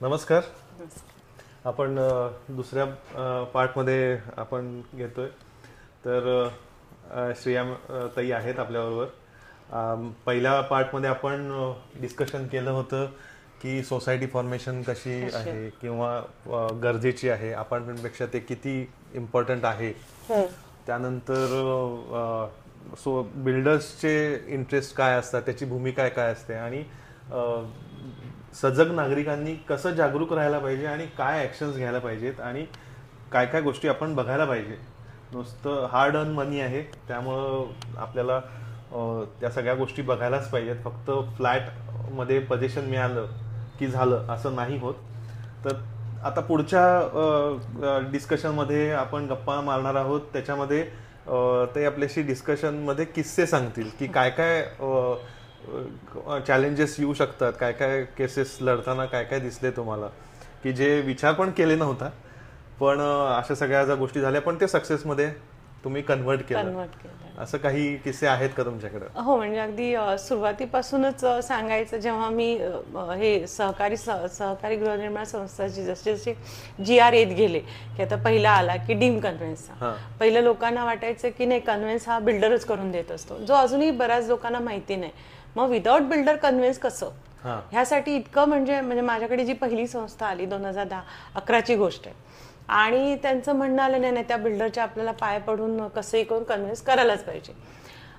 नमस्कार. आपण दुसऱ्या पार्टमध्ये आपण घेतोय. तर श्रेया ताई आहेत आपल्याबरोबर. पहिल्या पार्टमध्ये आपण डिस्कशन केलं होतं की सोसायटी फॉर्मेशन कशी आहे किंवा गरजेची आहे, अपार्टमेंटपेक्षा ते किती इम्पॉर्टंट आहे. त्यानंतर बिल्डर्सचे इंटरेस्ट काय असतात, त्याची भूमिका काय असते आणि सजग नागरिकांनी कसं जागरूक राहायला पाहिजे आणि काय ॲक्शन्स घ्यायला पाहिजेत आणि काय काय गोष्टी आपण बघायला पाहिजे. नुसतं हार्ड अर्न मनी आहे, त्यामुळं आपल्याला त्या सगळ्या गोष्टी बघायलाच पाहिजेत. फक्त फ्लॅटमध्ये पोझिशन मिळालं की झालं असं नाही होत. तर आता पुढच्या डिस्कशनमध्ये आपण गप्पा मारणार आहोत. त्याच्यामध्ये ते आपल्याशी डिस्कशनमध्ये किस्से सांगतील की काय काय चॅलेंजेस येऊ शकतात, काय काय केसेस लढताना काय काय दिसले तुम्हाला की जे विचार पण केले नव्हता, पण अशा सगळ्या ज्या गोष्टी झाल्या पण ते सक्सेसमध्ये तुम्ही कन्व्हर्ट केलं. असं काही किस्से आहेत का तुमच्याकडे? हो, म्हणजे अगदी सुरुवातीपासूनच सांगायचं, जेव्हा मी हे सहकारी गृहनिर्माण संस्थाची जसे जसे GR येत गेले की आता पहिला आला की डीम कन्व्हेन्सचा. पहिलं लोकांना वाटायचं की नाही, कन्व्हेन्स हा बिल्डरच करून देत असतो, जो अजूनही बऱ्याच लोकांना माहिती नाही. मग विदाउट बिल्डर कन्व्हेन्स कसं, ह्यासाठी इतकं म्हणजे माझ्याकडे जी पहिली संस्था आली 2010-11ची गोष्ट आहे, आणि त्यांचं म्हणणं आलं नाही त्या बिल्डरच्या आपल्याला पाय पडून कसंही करून कन्व्हिन्स करायलाच पाहिजे.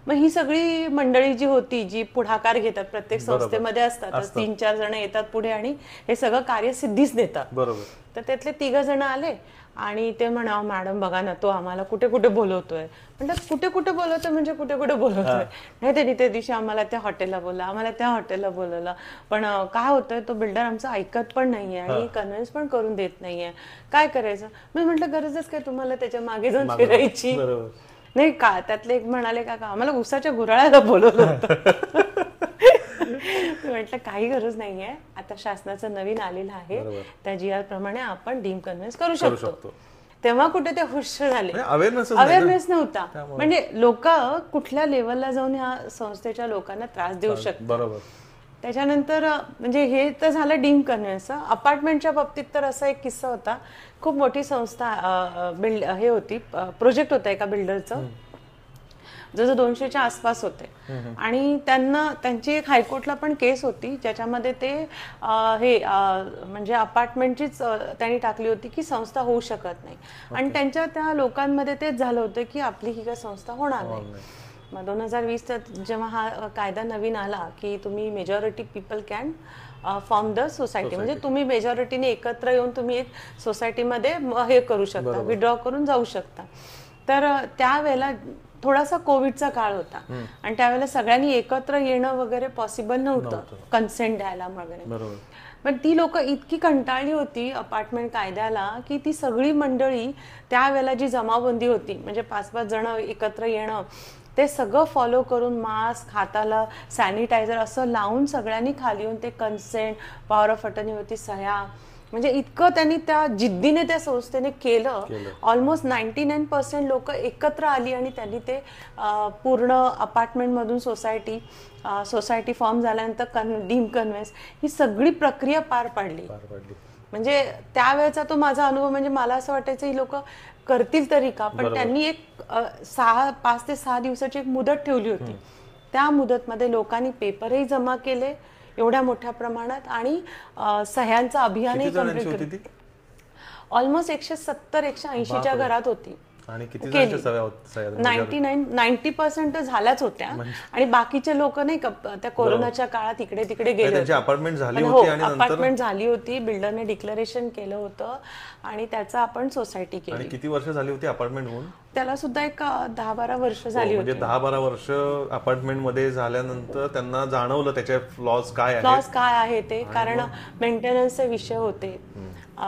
मग ही सगळी मंडळी जी होती, जी पुढाकार घेतात, प्रत्येक संस्थेमध्ये असतात 3-4 जण येतात पुढे आणि हे सगळं कार्य सिद्धीच देतात. बरोबर. तर त्यातले 3 जण आले आणि ते म्हणा, मॅडम बघा ना, तो आम्हाला कुठे कुठे बोलवतोय. म्हणतात कुठे कुठे बोलवतोय म्हणजे कुठे कुठे बोलवतोय. नाही, त्यांनी त्या दिवशी आम्हाला त्या हॉटेलला बोलला, आम्हाला त्या हॉटेलला बोलवलं, पण काय होतंय, तो बिल्डर आमचं ऐकत पण नाहीये आणि कन्व्हिन्स पण करून देत नाहीये, काय करायचं. मी म्हटलं गरजच काय तुम्हाला त्याच्या मागे जाऊन फिरायची. नाही का, त्यातले एक म्हणाले, का आम्हाला उसाच्या गुराळ्याला बोलवलं होतं. म्हटलं काही गरज नाहीये, आता शासनाचं नवीन आलेलं आहे, त्या GR प्रमाणे आपण डीम कन्व्हिन्स करू शकतो. तेव्हा कुठे ते खुश झाले, अवेअरनेस नव्हता. म्हणजे लोक कुठल्या लेवलला जाऊन ह्या संस्थेच्या लोकांना त्रास देऊ शकतात. बरोबर. त्याच्यानंतर म्हणजे हे तर झालं डीम कन्व्हिन्स. अपार्टमेंटच्या बाबतीत तर असा एक किस्सा होता. खूप मोठी संस्था हे होती, प्रोजेक्ट होता एका बिल्डरचं, जसं 200च्या आसपास होते, आणि त्यांची एक हायकोर्टला पण केस होती, ज्याच्यामध्ये ते हे म्हणजे अपार्टमेंटचीच त्यांनी टाकली होती की संस्था होऊ शकत नाही. आणि त्यांच्या त्या लोकांमध्ये तेच झालं होतं की आपली ही काय संस्था होणार नाही. मग 2020 जेव्हा हा कायदा नवीन आला की तुम्ही majority people can form the society, म्हणजे तुम्ही मेजॉरिटीने एकत्र येऊन तुम्ही एक सोसायटीमध्ये हे करू शकता, विड्रॉ करून जाऊ शकता. तर त्यावेळेला थोडासा कोविडचा काळ होता आणि त्यावेळेला सगळ्यांनी एकत्र येणं वगैरे पॉसिबल नव्हतं, कन्सेंट द्यायला वगैरे. पण ती लोक इतकी कंटाळली होती अपार्टमेंट कायद्याला की ती सगळी मंडळी त्यावेळेला जी जमावबंदी होती, म्हणजे 5-5 जण एकत्र येणं, ते सगळं फॉलो करून मास्क, हाताला सॅनिटायझर असं लावून सगळ्यांनी खाली येऊन ते कन्सेंट, पॉवर ऑफ अटर्नीवरती सह्या, म्हणजे इतकं त्यांनी त्या जिद्दीने त्या संस्थेने केलं. ऑलमोस्ट 99% लोक एकत्र आली आणि त्यांनी ते पूर्ण अपार्टमेंटमधून सोसायटी फॉर्म झाल्यानंतर डीम कन्व्हेन्स ही सगळी प्रक्रिया पार पाडली. म्हणजे त्यावेळेचा तो माझा अनुभव, म्हणजे मला असं वाटायचं ही लोक करतील तरी का, पण त्यांनी एक 5 ते 6 दिवसाची एक मुदत ठेवली होती. त्या मुदतमध्ये लोकांनी पेपरही जमा केले एवढ्या मोठ्या प्रमाणात आणि सह्यांचं अभियानही कंप्लीट केलं. ऑलमोस्ट 170-180च्या घरात होती. आणि किती जणांच्या सह्या होत्या? 90% झाल्याच होत्या. आणि बाकीचे लोक नाही का त्या कोरोनाच्या काळात इकडे तिकडे गेले होते. अपार्टमेंट झाली होती आणि अपार्टमेंट झाली होती, बिल्डरने डिक्लेरेशन केलं होतं आणि त्याचं आपण सोसायटी केली. आणि किती वर्ष झाली होती अपार्टमेंट होऊन? त्याला सुद्धा एक 10-12 वर्ष झाली होती. म्हणजे 10-12 वर्ष अपार्टमेंट मध्ये झाल्यानंतर त्यांना जाणवलं त्याचे फ्लॉज काय आहे ते, कारण मेंटेनन्सचे विषय होते,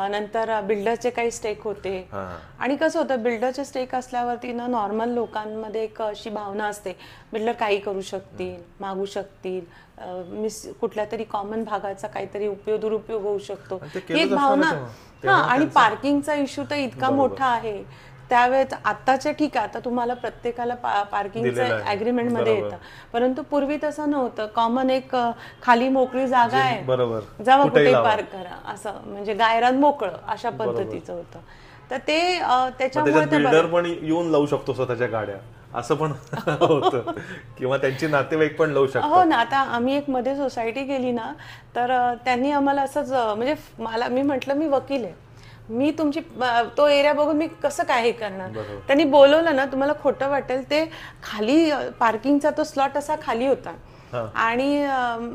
नंतर बिल्डरचे काही स्टेक होते. आणि कसं होतं, बिल्डरचे स्टेक असल्यावरती ना नॉर्मल लोकांमध्ये एक अशी भावना असते, बिल्डर काही करू शकतील, मागू शकतील, कुठल्या तरी कॉमन भागाचा काहीतरी दुरुपयोग होऊ शकतो, ही एक भावना. आणि पार्किंगचा इश्यू तर इतका मोठा आहे, त्यावेळेस आत्ताचे ठीक आहे, आता तुम्हाला प्रत्येकाला पार्किंगचं ऍग्रीमेंट मध्ये येतं, परंतु पूर्वी तसं नव्हतं. कॉमन एक खाली मोकळी जागा आहे, बरोबर जावा कुठे पार्क करा, असं म्हणजे गायरान मोकळं अशा पद्धतीचं होतं. तर ते त्याच्यामुळे बिल्डर पण येऊन लावू शकतो स्वतःच्या गाड्या, असं पण होतं, किंवा त्यांची नातेवाईक पण लावू शकतात. हो ना. आता आम्ही एक मध्ये सोसायटी गेली ना, तर त्यांनी आम्हाला असंच म्हणजे मी म्हटलं मी वकील आहे, मी तुमची तो एरिया बघून मी कसं काय हे करणार. त्यांनी बोलवलं ना, तुम्हाला खोटं वाटेल, ते खाली पार्किंगचा तो स्लॉट असा खाली होता आणि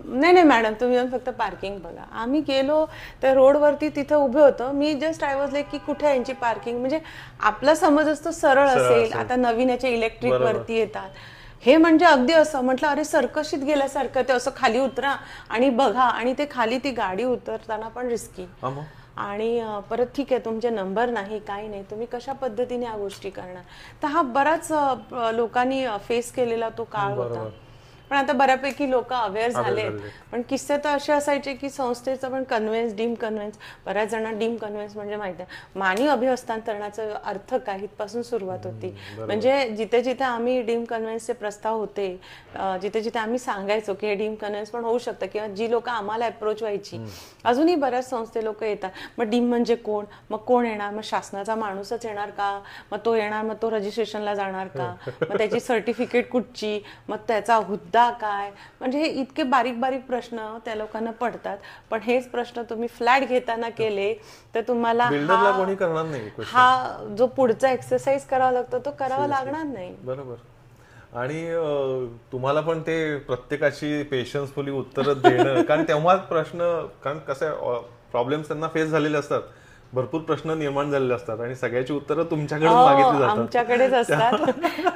नाही मॅडम तुम्ही येऊन फक्त पार्किंग बघा. आम्ही गेलो तर रोडवरती तिथं उभे होतो, मी जस्ट आय वॉज लाईक की कुठे यांची पार्किंग, म्हणजे आपला समज असतो सरळ असेल, आता नवीन याचे इलेक्ट्रिक वरती येतात, हे म्हणजे अगदी असं म्हटलं अरे सर्कशीत गेल्यासारखं, ते असं खाली उतरा आणि बघा, आणि ते खाली ती गाडी उतरताना पण रिस्की, आणि परत ठीक आहे तुमचे नंबर नाही काही नाही, तुम्ही कशा पद्धतीने या गोष्टी करणार. तर हा बराच लोकांनी फेस केलेला तो काळ होता. पण आता बऱ्यापैकी लोक अवेअर झाले. पण किस्से तर असे असायचे की संस्थेचं पण कन्व्हेन्स, डीम कन्व्हेन्स, बऱ्याच जणांना डीम कन्व्हेन्स म्हणजे माहिती आहे मानी अभिहस्तांतरणाचा अर्थ काय, इथपासून सुरुवात होती. म्हणजे जिथे जिथे आम्ही डीम कन्व्हेन्सचे प्रस्ताव होते, जिथे जिथे आम्ही सांगायचो की हे डीम कन्व्हेन्स पण होऊ शकतं, किंवा जी लोक आम्हाला अप्रोच व्हायची, अजूनही बऱ्याच संस्थे लोक येतात, मग डीम म्हणजे कोण, मग कोण येणार, मग शासनाचा माणूसच येणार का, मग तो येणार, मग तो रजिस्ट्रेशनला जाणार का, मग त्याची सर्टिफिकेट कुठची, मग त्याचा हुद्दा काय, म्हणजे हे इतके बारीक बारीक प्रश्न त्या लोकांना पडतात. पण हेच प्रश्न तुम्ही फ्लॅट घेताना केले तर तुम्हाला कोणी करणार नाही, हा जो पुढचा एक्सरसाइज करावा लागतो तो करावा लागणार नाही. बरोबर. आणि तुम्हाला पण ते प्रत्येकाची पेशन्सफुली उत्तर देणं, कारण तेव्हा प्रश्न, कारण कसं प्रॉब्लेम्स त्यांना फेस झालेले असतात, भरपूर प्रश्न निर्माण झालेले असतात आणि सगळ्याची उत्तरं तुमच्याकडे मागितली जातात, आमच्याकडेच असतात.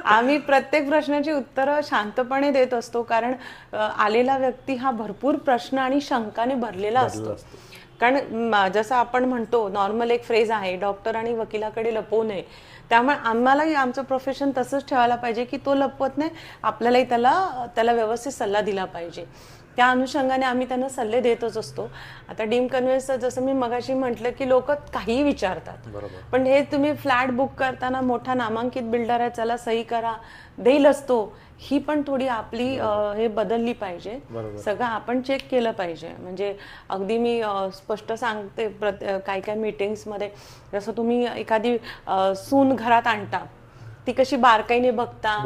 आम्ही प्रत्येक प्रश्नाची उत्तरं शांतपणे देत असतो, कारण आलेला व्यक्ती हा भरपूर प्रश्न आणि शंकाने भरलेला असतो. कारण जसं आपण म्हणतो नॉर्मल एक फ्रेज आहे, डॉक्टर आणि वकिलाकडे लपवू नये. त्यामुळे आम्हालाही आमचं प्रोफेशन तसंच ठेवायला पाहिजे की तो लपवत नाही, आपल्यालाही त्याला व्यवस्थित सल्ला दिला पाहिजे. त्या अनुषंगाने आम्ही त्यांना सल्ले देतच असतो. आता डीम कन्व्हेन्सचं जसं मी मगाशी म्हटलं की लोक काहीही विचारतात, पण हे तुम्ही फ्लॅट बुक करताना मोठा नामांकित बिल्डर आहे चला सही करा देईल असतो, ही पण थोडी आपली हे बदलली पाहिजे. सगळं आपण चेक केलं पाहिजे. म्हणजे अगदी मी स्पष्ट सांगते, काय काय मीटिंग्समध्ये जसं तुम्ही एखादी सून घरात आणता, ती कशी बारकाईने बघता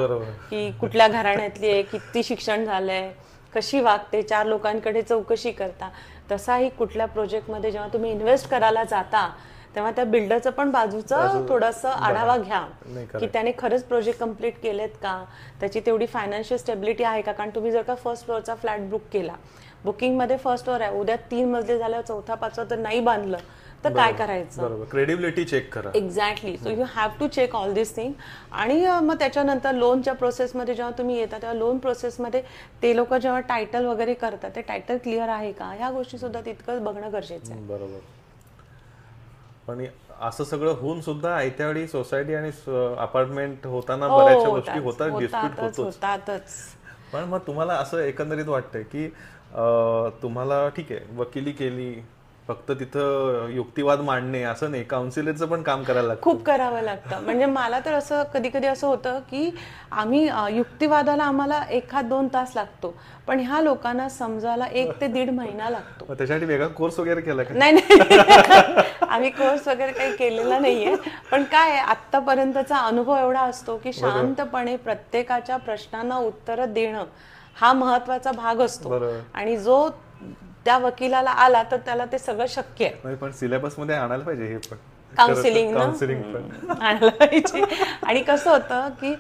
की कुठल्या घराण्यातली आहे, किती शिक्षण झालंय, कशी वागते, 4 लोकांकडे चौकशी करता, तसाही कुठल्या प्रोजेक्टमध्ये जेव्हा तुम्ही इन्व्हेस्ट करायला जाता तेव्हा त्या बिल्डरचं पण बाजूचं थोडंसं आढावा घ्या की त्याने खरंच प्रोजेक्ट कम्प्लीट केलेत का, त्याची तेवढी फायनान्शियल स्टेबिलिटी आहे का. कारण तुम्ही जर का फर्स्ट फ्लोअरचा फ्लॅट बुक केला, बुकिंगमध्ये फर्स्ट फ्लोअर आहे, उद्या 3 मजले झाल्यावर 4था 5वा तर नाही बांधलं तर काय करायचं. क्रेडिबिलिटी चेक करा. Exactly. So you have to check all this thing. आणि मग त्याच्यानंतर लोनच्या प्रोसेसमध्ये जेव्हा तुम्ही येता तेव्हा लोन प्रोसेसमध्ये ते लोक जेव्हा टायटल वगैरे करतात ते टायटल क्लिअर आहे का, ह्या गोष्टी सुद्धा तितकंच बघणं गरजेचं आहे. बरोबर. पण असं सगळं होऊन सुद्धा आयत्यावेळी सोसायटी आणि अपार्टमेंट होताना बऱ्याचशा गोष्टी होतात, डिस्प्यूट होतातच. पण मग तुम्हाला असं एकंदरीत वाटतंय की तुम्हाला ठीक आहे वकिली केली, फक्त तिथं युक्तिवाद मांडणे असं नाही, काउन्सिलरचं पण काम करायला लागतं, खूप करावं लागतं. म्हणजे मला तर असं कधी कधी असं होतं की आम्ही युक्तिवादाला आम्हाला 1-2 तास लागतो, पण ह्या लोकांना समजायला 1 ते 1.5 महिना लागतो. त्यासाठी वेगळा कोर्स वगैरे केला का? नाही आम्ही कोर्स वगैरे काही केलेला नाहीये. पण काय आतापर्यंतचा अनुभव एवढा असतो की शांतपणे प्रत्येकाच्या प्रश्नांना उत्तर देणं हा महत्वाचा भाग असतो. आणि जो त्या वकिलाला आला तर त्याला ते सगळं शक्य आहे. पण सिलेबस मध्ये आणायला पाहिजे हे पण, काउन्सिलिंग आणायला पाहिजे. आणि कसं होतं की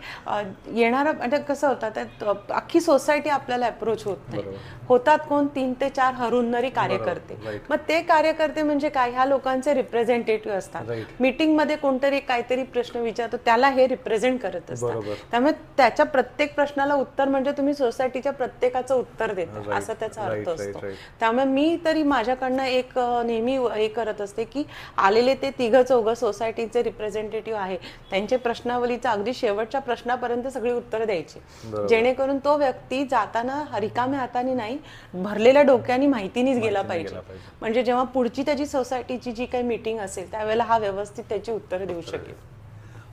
येणारं म्हणजे कसं होतं त्यात अख्खी सोसायटी आपल्याला अप्रोच होत नाही, होतात कोण 3 ते 4 हरुन्नरी कार्यकर्ते. मग ते कार्यकर्ते म्हणजे काय, ह्या लोकांचे रिप्रेझेंटेटिव्ह असतात. मीटिंग मध्ये कोणतरी काहीतरी प्रश्न विचारतो त्याला हे रिप्रेझेंट करत असतात. त्यामुळे त्याच्या प्रत्येक प्रश्नाला उत्तर म्हणजे तुम्ही सोसायटीच्या प्रत्येकाचं उत्तर देता असा त्याचा अर्थ असतो. त्यामुळे मी तरी माझ्याकडनं एक नेहमी हे करत असते की आलेले ते 3-4 सोसायटीचे रिप्रेझेंटेटिव्ह आहे, त्यांच्या प्रश्नावलीचा अगदी शेवटच्या प्रश्नापर्यंत सगळी उत्तरं द्यायची, जेणेकरून तो व्यक्ती जाताना रिकाम्या हाताने नाही भरलेल्या डोक्याने माहितीनीच गेला पाहिजे. म्हणजे जेव्हा पुढची त्याची सोसायटीची जी काही मीटिंग असेल त्यावेळेला हा व्यवस्थित त्याची उत्तरं देऊ शकेल.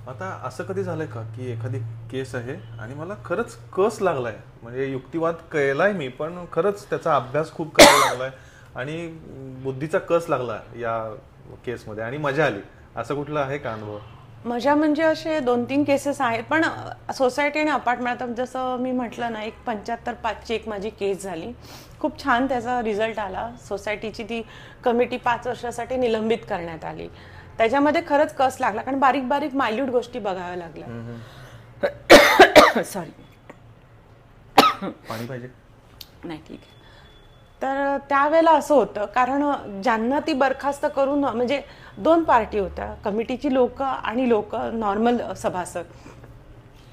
आता असं कधी झालंय का की एखादी केस आहे आणि मला खरंच कस लागलाय, म्हणजे युक्तिवाद केलाय मी पण खरंच त्याचा अभ्यास खूप करायला लागलाय आणि बुद्धीचा कस लागला या केसमध्ये आणि मजा आली, असं कुठलं आहे का अनुभव? मजा म्हणजे असे 2-3 केसेस आहेत, पण सोसायटी आणि अपार्टमेंट जसं मी म्हटलं ना, एक 75/5ची एक माझी केस झाली. खूप छान त्याचा रिझल्ट आला. सोसायटीची ती कमिटी 5 वर्षासाठी निलंबित करण्यात आली. त्याच्यामध्ये खरंच कस लागला, कारण बारीक बारीक मायल्यूट गोष्टी बघाव्या लागल्या. सॉरी, पाणी पाहिजे? नाही, ठीक आहे. तर त्यावेळेला असं होतं, कारण ज्यांना ती बरखास्त करून, म्हणजे 2 पार्टी होत्या, कमिटीची लोक आणि लोक नॉर्मल सभासद.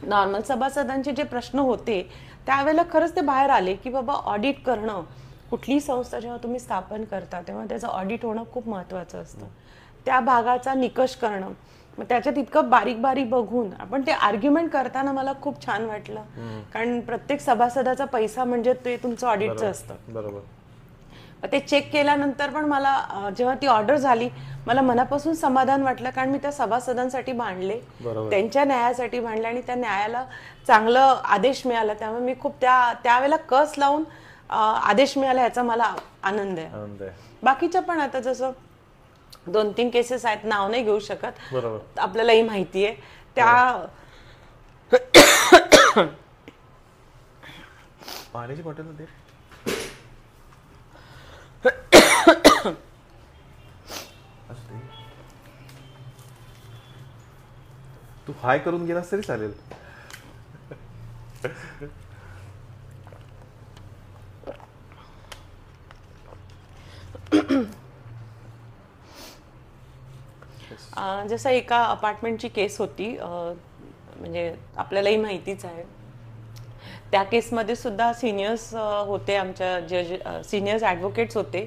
नॉर्मल सभासदांचे जे प्रश्न होते त्यावेळेला खरंच ते बाहेर आले की बाबा ऑडिट करणं, कुठलीही संस्था जेव्हा तुम्ही स्थापन करता तेव्हा त्याचं ऑडिट होणं खूप महत्त्वाचं असतं. त्या भागाचा निकष करणं, मग त्याच्यात इतकं बारीक बारीक बघून आपण ते आर्ग्युमेंट करताना मला खूप छान वाटलं, कारण प्रत्येक सभासदाचा पैसा म्हणजे ते तुमचं ऑडिटचं असतं. बरोबर. ते चेक केल्यानंतर पण मला जेव्हा ती ऑर्डर झाली मला मनापासून समाधान वाटलं, कारण मी त्या सभासदांसाठी भांडले, त्यांच्या न्यायासाठी भांडले आणि त्या न्यायाला चांगलं आदेश मिळाला. त्यामुळे मी खूप त्यावेळेला कस लावून आदेश मिळाला याचा मला आनंद आहे. बाकीच्या पण आता जसं 2-3 केसेस आहेत, नाव नाही घेऊ शकत, आपल्यालाही माहिती आहे त्या. पाण्याची बॉटल होती. तू हाय करून गेलास तरी चालेल. जसं एका अपार्टमेंटची केस होती, म्हणजे आपल्यालाही माहितीच आहे. त्या केसमध्ये सुद्धा सिनियर्स होते, आमच्या जज सिनियर्स ॲडव्होकेट्स होते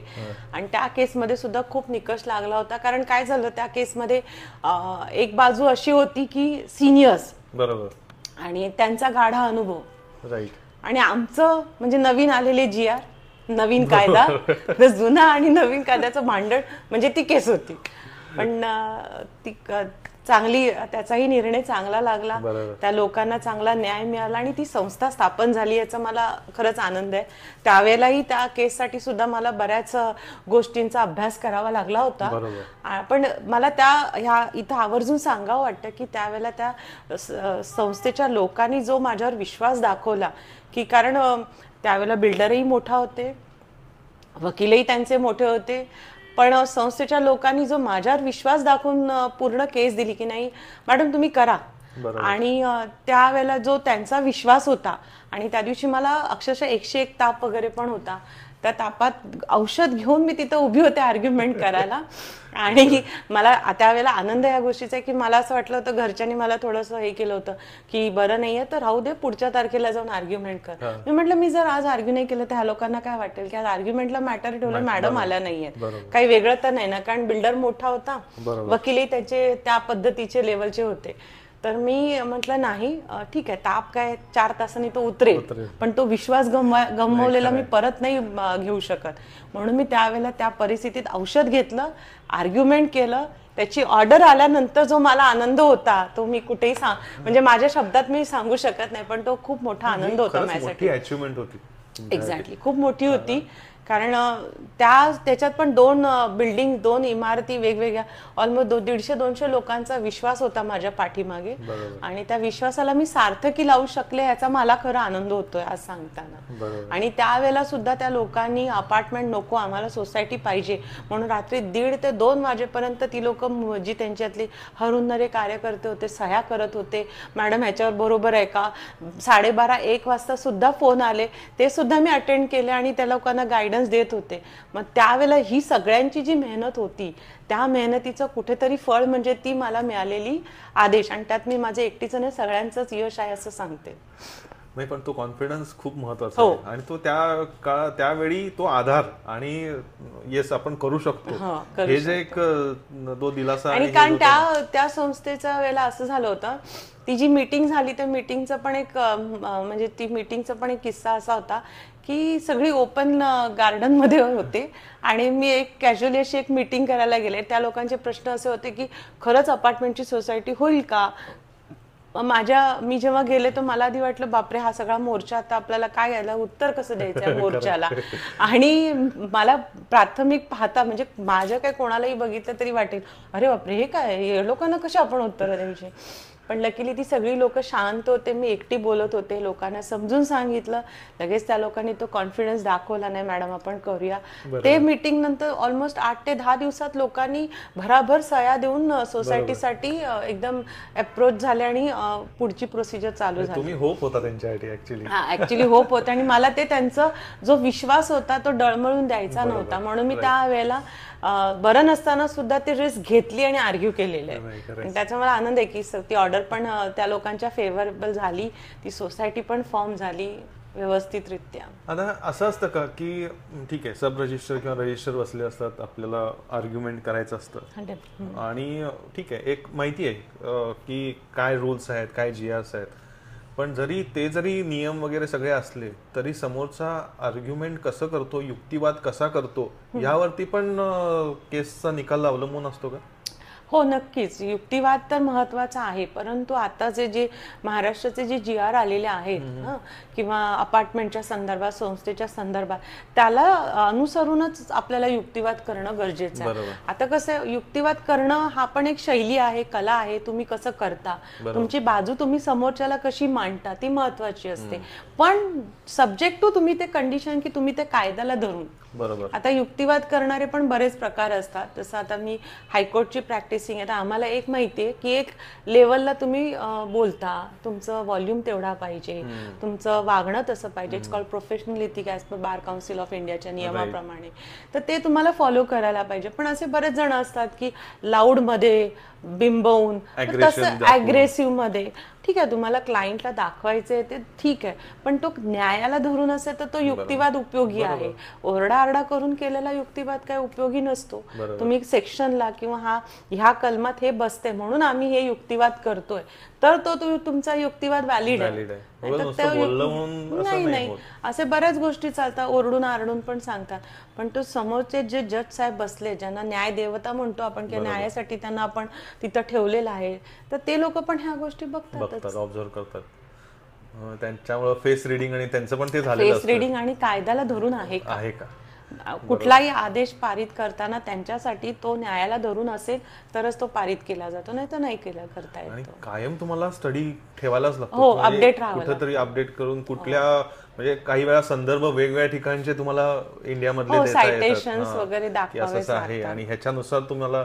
आणि त्या केसमध्ये सुद्धा खूप निकष लागला होता. कारण काय झालं, त्या केसमध्ये एक बाजू अशी होती की सिनियर्स, बरोबर, आणि त्यांचा गाढा अनुभव, राईट, आणि आमचं म्हणजे नवीन आलेले GR, नवीन कायदा, जुना आणि नवीन कायद्याचं भांडण, म्हणजे ती केस होती. पण ती चांगली, त्याचाही निर्णय चांगला लागला, त्या लोकांना चांगला न्याय मिळाला आणि ती संस्था स्थापन झाली, याचा मला खरंच आनंद आहे. त्यावेळेलाही त्या केससाठी सुद्धा मला बऱ्याच गोष्टींचा अभ्यास करावा लागला होता. पण मला ह्या इथं आवर्जून सांगावं वाटतं की त्यावेळेला त्या संस्थेच्या लोकांनी जो माझ्यावर विश्वास दाखवला, की कारण त्यावेळेला बिल्डरही मोठा होते, वकीलही त्यांचे मोठे होते, पण संस्थेच्या लोकांनी जो माझ्यावर विश्वास दाखवून पूर्ण केस दिली की नाही मॅडम तुम्ही करा, आणि त्यावेळेला जो त्यांचा विश्वास होता, आणि त्या दिवशी मला अक्षरशः 101 ताप वगैरे पण होता, त्या तापात औषध घेऊन मी तिथं उभी होते आर्ग्युमेंट करायला. आणि मला त्यावेळेला आनंद या गोष्टीचा आहे की मला असं वाटलं होतं, घरच्यांनी मला थोडंसं हे केलं होतं की बरं नाहीये तर राहू दे, पुढच्या तारखेला जाऊन आर्ग्युमेंट कर. मी म्हटलं मी जर आज आर्ग्यू नाही केलं तर ह्या लोकांना काय वाटेल की आज आर्ग्युमेंटला मॅटर ठेवलं, मॅडम आल्या नाहीयेत, काही वेगळं तर नाही ना, कारण बिल्डर मोठा होता, वकीलही त्याचे त्या पद्धतीचे लेवलचे होते. तर मी म्हटलं नाही, ठीक आहे, ताप काय 4 तासांनी तो उतरेल, पण तो विश्वास गमवलेला मी परत नाही घेऊ शकत. म्हणून मी त्यावेळेला त्या परिस्थितीत औषध घेतलं, आर्ग्युमेंट केलं. त्याची ऑर्डर आल्यानंतर जो मला आनंद होता तो मी कुठेही म्हणजे माझ्या शब्दात मी सांगू शकत नाही, पण तो खूप मोठा आनंद होता माझ्यासाठी. एक्झॅक्टली, खूप मोठी होती, कारण त्याच्यात पण 2 बिल्डिंग, 2 इमारती वेगवेगळ्या, ऑलमोस्ट 150-200 लोकांचा विश्वास होता माझ्या पाठीमागे, आणि त्या विश्वासाला मी सार्थकी लावू शकले याचा मला खरा आनंद होतोय आज सांगताना. आणि त्यावेळेला सुद्धा त्या लोकांनी अपार्टमेंट नको, आम्हाला सोसायटी पाहिजे म्हणून रात्री 1:30 ते 2 वाजेपर्यंत ती लोक, जी त्यांच्यातली हरुन्नरे कार्यकर्ते होते, सह्या करत होते, मॅडम ह्याच्यावर बरोबर आहे का. 12:30-1 वाजता सुद्धा फोन आले, ते सुद्धा मी अटेंड केले आणि त्या लोकांना गाईडन्स देत होते. मग त्यावेळेला ही सगळ्यांची जी मेहनत होती, त्या मेहनतीचं कुठेतरी फळ म्हणजे ती मला मिळालेली आदेश, आणि त्यात मी माझे एकटीच नाही सगळ्यांचंच यश आहे असं सांगते. नाही, पण तो कॉन्फिडन्स खूप महत्वाचा आहे, आणि तो त्यावेळी तो आधार, आणि येस आपण करू शकतो, हे जे एक तो दिलासा. आणि कारण त्या संस्थेच्या वेळेला असं झालं होतं, ती जी मीटिंग झाली त्या मीटिंगचं पण एक म्हणजे ती मीटिंगचा पण एक किस्सा असा होता की सगळी ओपन गार्डन मध्ये होते आणि मी एक कॅज्युअली अशी एक मीटिंग करायला गेले. त्या लोकांचे प्रश्न असे होते की खरंच अपार्टमेंटची सोसायटी होईल का. मी जेव्हा गेले तर मला आधी वाटलं बापरे हा सगळा मोर्चा आता आपल्याला काय यायला उत्तर कसं द्यायचं मोर्चाला. आणि मला प्राथमिक पाहता म्हणजे माझ्या काय कोणालाही बघितलं तरी वाटेल अरे बापरे हे काय, हे लोकांना कशा आपण उत्तर द्यायची. पण लकीली ती सगळी लोक शांत होते. मी एकटी बोलत होते, लोकांना समजून सांगितलं. लगेच त्या लोकांनी तो कॉन्फिडन्स दाखवला, नाही मॅडम आपण करूया. ते मीटिंग नंतर ऑलमोस्ट 8 ते 10 दिवसात लोकांनी भराभर सह्या देऊन सोसायटीसाठी एकदम अप्रोच झाले आणि पुढची प्रोसिजर चालू झाली. तुम्ही होप होता त्यांच्यासाठी ऍक्च्युली. हा ऍक्च्युली होप होता आणि मला ते त्यांचा जो विश्वास होता तो डळमळून द्यायचा नव्हता. म्हणून मी त्या वेळेला बरं नसताना सुद्धा ती रिस्क घेतली आणि आर्ग्यू केलेलं आहे. आणि त्याचा मला आनंद आहे की ती ऑर्डर पण त्या लोकांच्या फेवरेबल झाली, ती सोसायटी पण फॉर्म झाली व्यवस्थितरित्या. आता असं असतं का की ठीक आहे सब रजिस्टर किंवा रजिस्टर बसले असतात, आपल्याला आर्ग्युमेंट करायचं असतं आणि ठीक आहे एक माहिती आहे की काय रूल्स आहेत काय GRs आहेत, पण जरी नियम वगैरे सगळे असले तरी समोरचा आर्ग्युमेंट कसं करतो, युक्तिवाद कसा करतो यावरती पण केसचा निकाल अवलंबून असतो का? हो नक्कीच, युक्तिवाद तर महत्वाचा आहे. परंतु आता जे महाराष्ट्राचे जे GR आलेले आहेत किंवा अपार्टमेंटच्या संदर्भात, संस्थेच्या संदर्भात, त्याला अनुसरूनच आपल्याला युक्तिवाद करणं गरजेचं आहे. आता कसं युक्तिवाद करणं हा पण एक शैली आहे, कला आहे. तुम्ही कसं करता, तुमची बाजू तुम्ही समोरच्याला कशी मांडता ती महत्वाची असते. पण सब्जेक्ट टू तुम्ही ते कंडिशन की तुम्ही ते कायद्याला धरून. आता युक्तिवाद करणारे पण बरेच प्रकार असतात. जसं आता मी हायकोर्टची प्रॅक्टिसिंग आहे, तर आम्हाला एक माहितीये की एक लेवलला तुम्ही बोलता, तुमचं व्हॉल्यूम तेवढा पाहिजे, तुमचं वागणं तसं पाहिजे. It's called professional ethic as per bar council of इंडियाच्या नियमाप्रमाणे. तर ते तुम्हाला फॉलो करायला पाहिजे. पण असे बरेच जण असतात की लाऊड मध्ये बिंबवून, तसं अग्रेसिव्ह मध्ये. ठीक आहे, तुम्हाला क्लायंटला दाखवायचे ते ठीक आहे, पण तो न्यायाला धरून असेल तर तो युक्तिवाद उपयोगी आहे. ओरडाआरडा करून केलेला युक्तिवाद काय उपयोगी नसतो. तुम्ही सेक्शनला किंवा ह्या कलमात हे बसते म्हणून आम्ही हे युक्तिवाद करतोय, तर तो तुमचा युक्तिवाद व्हॅलिड आहे. नाही, असे बऱ्याच गोष्टी चालतात, ओरडून आरडून पण सांगतात. पण तो समोरचे जे जज साहेब बसले, ज्यांना न्याय देवता म्हणतो आपण, की न्यायासाठी त्यांना आपण तिथं ठेवलेलं आहे, तर ते लोक पण ह्या गोष्टी बघतात, ऑब्झर्व करतात. त्यांच्यामुळे फेस रिडिंग आणि त्यांचं पण ते झालेलं फेस रिडिंग आणि कायद्याला धरून आहे का. कुठलाही आदेश पारित करताना त्यांच्यासाठी तो न्यायाला धरून असेल तरच तो पारित केला जातो, नाही तर नाही केला करता येतो. आणि कायम तुम्हाला स्टडी ठेवायलाच लागतो. हो, अपडेट राहावं, कुठेतरी अपडेट करून कुठल्या म्हणजे काही वेळा संदर्भ वेगवेगळ्या ठिकाणचे तुम्हाला इंडियामधले सायटेशन्स वगैरे दाखवावे आहे आणि ह्याच्यानुसार तुम्हाला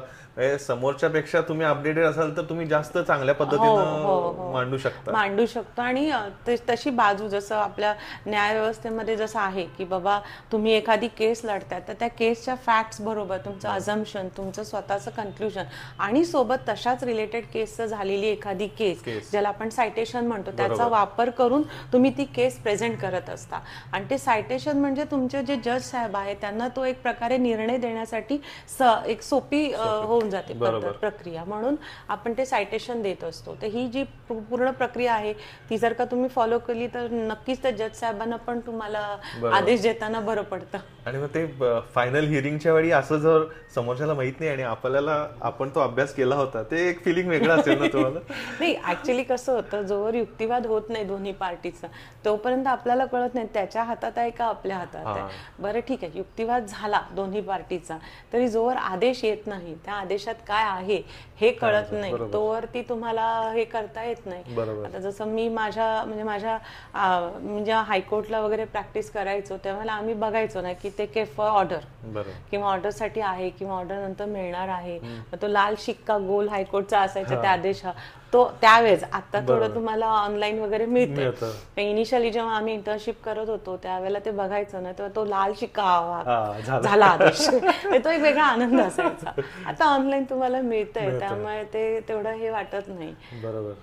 समोरच्या पेक्षा तुम्ही अपडेटेड असाल तर तुम्ही जास्त चांगल्या पद्धतीने मांडू शकतो. आणि तशी बाजू जसं आपल्या न्यायव्यवस्थेमध्ये जसं आहे की बाबा तुम्ही एखादी केस लढताय तर त्या केसच्या फॅक्ट्स बरोबर तुमचं अझम्पशन, तुमचं स्वतःचं कन्क्लुजन आणि सोबत तशाच रिलेटेड केसचं झालेली एखादी केस ज्याला आपण सायटेशन म्हणतो त्याचा वापर करून तुम्ही ती केस प्रेझेंट करत असता. आणि ते सायटेशन म्हणजे तुमचे जे जज साहेब आहे त्यांना तो एक प्रकारे निर्णय देण्यासाठी एक सोपी होऊन जाते प्रक्रिया, म्हणून आपण ते सायटेशन देत असतो. तर ही जी पूर्ण प्रक्रिया आहे ती जर का तुम्ही फॉलो केली तर नक्कीच त्या जज साहेबांना पण तुम्हाला आदेश देताना बरं पडतं. आणि मग ते फायनल हिअरिंगच्या वेळी असं जर समोरच्याला माहित नाही आणि आपण तो अभ्यास केला होता, ते एक फिलिंग वेगळं असेल ना तुम्हाला? नाही, ऍक्च्युली कसं होतं, जोवर युक्तिवाद होत नाही दोन्ही पार्टीचा तोपर्यंत आपल्याला कळत नाही त्याच्या हातात आहे का आपल्या हातात आहे. बरं ठीक आहे, युक्तिवाद झाला दोन्ही पार्टीचा, तरी जोवर आदेश येत नाही, त्या आदेशात काय आहे हे कळत नाही, तोवर ती तुम्हाला हे करता येत नाही. आता जसं मी माझ्या हायकोर्टला वगैरे प्रॅक्टिस करायचो तेव्हा आम्ही बघायचो ना की ते केफ ऑर्डर किंवा ऑर्डर साठी आहे किंवा ऑर्डर नंतर मिळणार आहे, तो लाल शिक्का गोल हायकोर्टचा असायचा त्या आदेश तो त्यावेळेस. आता थोडं तुम्हाला ऑनलाईन वगैरे मिळतं. इनिशियली जेव्हा आम्ही इंटर्नशिप करत होतो त्यावेळेला ते बघायचं ना तेव्हा तो लाल शिक्का झाला आदेश, तो एक वेगळा आनंद असायचा. आता ऑनलाईन तुम्हाला मिळतंय त्यामुळे ते तेवढं हे वाटत नाही.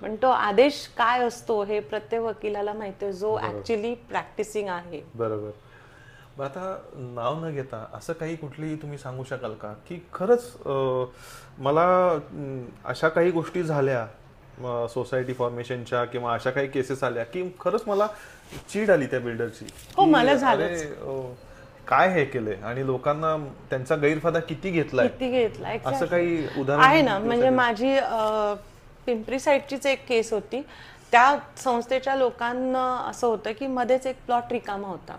पण तो आदेश काय असतो हे प्रत्येक वकिलाला माहिती जो ऍक्च्युली प्रॅक्टिसिंग आहे. बरोबर. आता नाव न घेता असं काही कुठली तुम्ही सांगू शकाल का की खरंच मला अशा काही गोष्टी झाल्या सोसायटी फॉर्मेशनच्या किंवा अशा काही केसेस आल्या की खरंच मला चीड आली त्या बिल्डरची. हो, मला झालं. काय हे केलंय आणि लोकांना त्यांचा गैरफायदा किती घेतलाय असं काही उदाहरण आहे ना. म्हणजे माझी पिंपरी साईडचीच एक केस होती. त्या संस्थेच्या लोकांना असं होतं की मध्येच एक प्लॉट रिकामा होता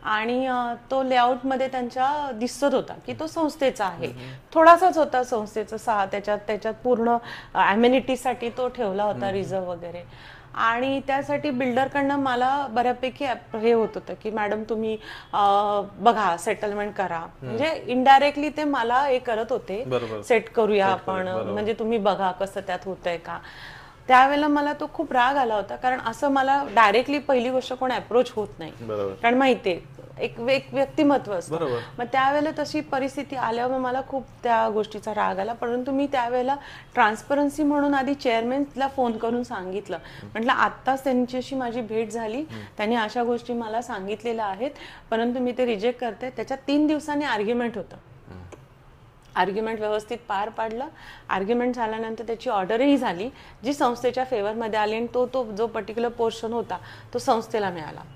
आणि तो लेआउट मध्ये त्यांच्या दिसत होता की तो संस्थेचा आहे. थोडासाच होता संस्थेचा, त्याच्यात पूर्ण अम्युनिटीसाठी तो ठेवला होता रिझर्व वगैरे. आणि त्यासाठी बिल्डरकडनं मला बऱ्यापैकी हे होत होतं की मॅडम तुम्ही बघा सेटलमेंट करा. म्हणजे इनडायरेक्टली ते मला हे करत होते, सेट करूया आपण, म्हणजे तुम्ही बघा कसं त्यात होतंय का. त्यावेळेला मला तो खूप राग आला होता, कारण असं मला डायरेक्टली पहिली गोष्ट कोण अप्रोच होत नाही, कारण माहितीये एक व्यक्तिमत्व असतं. मग त्यावेळेला तशी परिस्थिती आल्यावर मला खूप त्या गोष्टीचा राग आला. परंतु मी त्यावेळेला ट्रान्सपरन्सी म्हणून आधी चेअरमॅनला फोन करून सांगितलं, म्हटलं आत्ताच त्यांच्याशी माझी भेट झाली, त्यांनी अशा गोष्टी मला सांगितलेल्या आहेत, परंतु मी ते रिजेक्ट करते. त्याच्या 3 दिवसांनी आर्ग्युमेंट होतं. आर्ग्युमेंट व्यवस्थित पार पाडलं. आर्ग्युमेंट झाल्यानंतर त्याची ऑर्डरही झाली, जी संस्थेच्या फेवरमध्ये आली आणि तो जो पर्टिक्युलर पोर्शन होता तो संस्थेला मिळाला.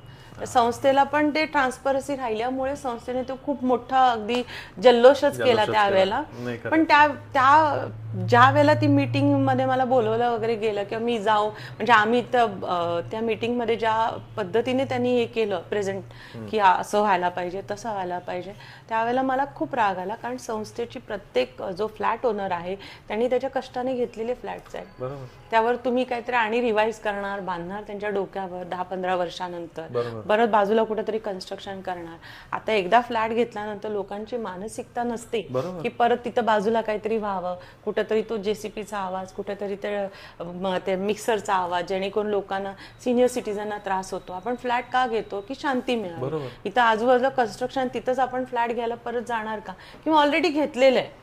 संस्थेला पण ते ट्रान्सपरन्सी राहिल्यामुळे संस्थेने तो खूप मोठा अगदी जल्लोषच केला त्यावेळेला. पण त्या ज्या वेळेला ती मीटिंग मध्ये मला बोलवलं वगैरे गेलं किंवा मी जाऊ, म्हणजे आम्ही त्या मीटिंग मध्ये ज्या पद्धतीने त्यांनी हे केलं प्रेझेंट की असं व्हायला पाहिजे तसं व्हायला पाहिजे, त्यावेळेला मला खूप राग आला. कारण संस्थेची प्रत्येक जो फ्लॅट ओनर आहे त्यांनी त्याच्या कष्टाने घेतलेले फ्लॅट्स आहेत, त्यावर तुम्ही काहीतरी आणि रिवाइज करणार, बांधणार त्यांच्या डोक्यावर 10-15 वर्षानंतर, परत बाजूला कुठेतरी कन्स्ट्रक्शन करणार. आता एकदा फ्लॅट घेतल्यानंतर लोकांची मानसिकता नसते की परत तिथं बाजूला काहीतरी व्हावं, कुठेतरी तो जेसीपीचा आवाज, कुठेतरी ते मिक्सरचा आवाज, जेणेकरून लोकांना सिनियर सिटीजनना त्रास होतो. आपण फ्लॅट का घेतो की शांती मिळावी. इथं आजूबाजूला कन्स्ट्रक्शन, तिथंच आपण फ्लॅट घ्यायला परत जाणार का, किंवा ऑलरेडी घेतलेलं आहे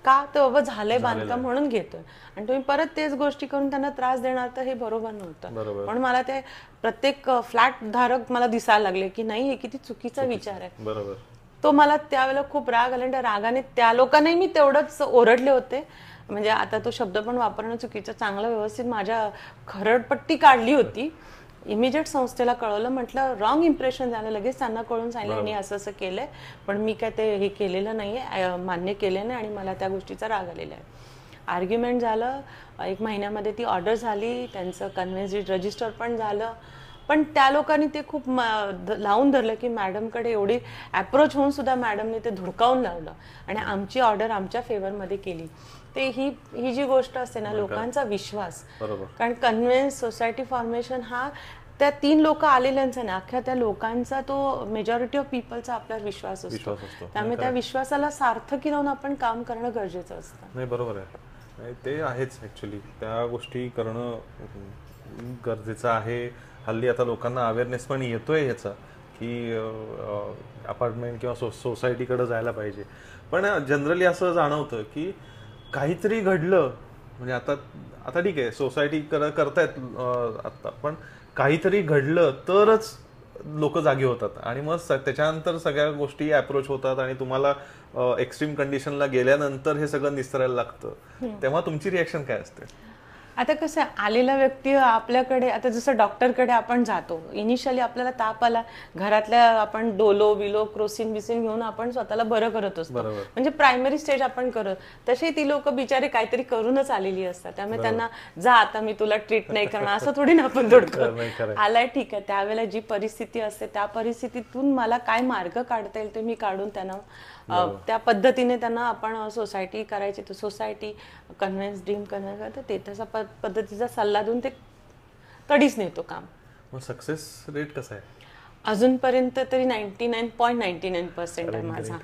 का, तर बाबा झालंय बांधकाम म्हणून घेतोय आणि तुम्ही परत तेच गोष्टी करून त्यांना त्रास देणार, तर हे बरोबर नव्हतं. म्हणून मला ते प्रत्येक फ्लॅट धारक मला दिसायला लागले की नाही, हे किती चुकीचा विचार आहे. तो मला त्यावेळेला खूप राग आला. त्या रागाने त्या लोकांनाही मी तेवढंच ओरडले होते. म्हणजे आता तो शब्द पण वापरणं चुकीचं, चांगलं व्यवस्थित माझ्या खरडपट्टी काढली होती. इमिजिएट संस्थेला कळवलं, म्हटलं रॉंग इम्प्रेशन झालं. लगेच त्यांना कळून सांगितलं आणि असं असं केलंय, पण मी काय ते हे केलेलं नाहीये, मान्य केलं नाही आणि मला त्या गोष्टीचा राग आलेला आहे. आर्ग्युमेंट झालं, 1 महिन्यामध्ये ती ऑर्डर झाली, त्यांचं कन्व्हेन्स रजिस्टर पण झालं. पण त्या लोकांनी ते खूप लावून धरलं की मॅडमकडे एवढी अप्रोच होऊन सुद्धा मॅडमने ते धुडकावून लावलं आणि आमची ऑर्डर आमच्या फेवरमध्ये केली. ते ही जी गोष्ट असते ना, लोकांचा विश्वास, कारण कन्व्हेन्स सोसायटी फॉर्मेशन हा त्या 3 लोक आलेल्यांचा ना, अख्ख्या त्या लोकांचा तो मेजॉरिटी ऑफ पीपलचा आपल्यावर विश्वास असतो. त्यामुळे त्या विश्वासाला सार्थकी लावून आपण काम करणं गरजेचं असतं. नाही, बरोबर आहे, ते आहेच. ऍक्च्युली त्या गोष्टी करणं गरजेचं आहे. हल्ली आता लोकांना अवेअरनेस पण येतोय ह्याचा की अपार्टमेंट किंवा सोसायटीकडे जायला पाहिजे. पण जनरली असं जाणवतं की काहीतरी घडलं, म्हणजे आता ठीक आहे सोसायटी करतायत आता, पण काहीतरी घडलं तरच लोक जागे होतात आणि मग त्याच्यानंतर सगळ्या गोष्टी अप्रोच होतात आणि तुम्हाला एक्स्ट्रीम कंडिशनला गेल्यानंतर हे सगळं निस्तरायला लागतं. तेव्हा तुमची रिॲक्शन काय असते? आता कसं आलेला व्यक्ती आपल्याकडे, आता जसं डॉक्टरकडे आपण जातो, इनिशियली आपल्याला ताप आला, घरातल्या आपण डोलो बिलो क्रोसिन बिसिन घेऊन आपण स्वतःला बरं करत असतो, म्हणजे प्रायमरी स्टेज आपण करत. तसे ती लोक बिचारे काहीतरी करूनच आलेली असतात. त्यामुळे त्यांना जा आता मी तुला ट्रीट नाही करणार असं थोडी ना आपण थोडं आलाय, ठीक आहे. त्यावेळेला जी परिस्थिती असते त्या परिस्थितीतून मला काय मार्ग काढता येईल ते मी काढून त्यांना त्या पद्धतीने त्यांना आपण सोसायटी करायची, तर सोसायटी कन्व्हेन्स ड्रीम कन्व्हेन्स करते, ते तसा पद्धतीचा सल्ला देऊन ते तडीच नेतो काम. मग सक्सेस रेट कसा आहे? अजूनपर्यंत तरी 99.99% आहे माझा.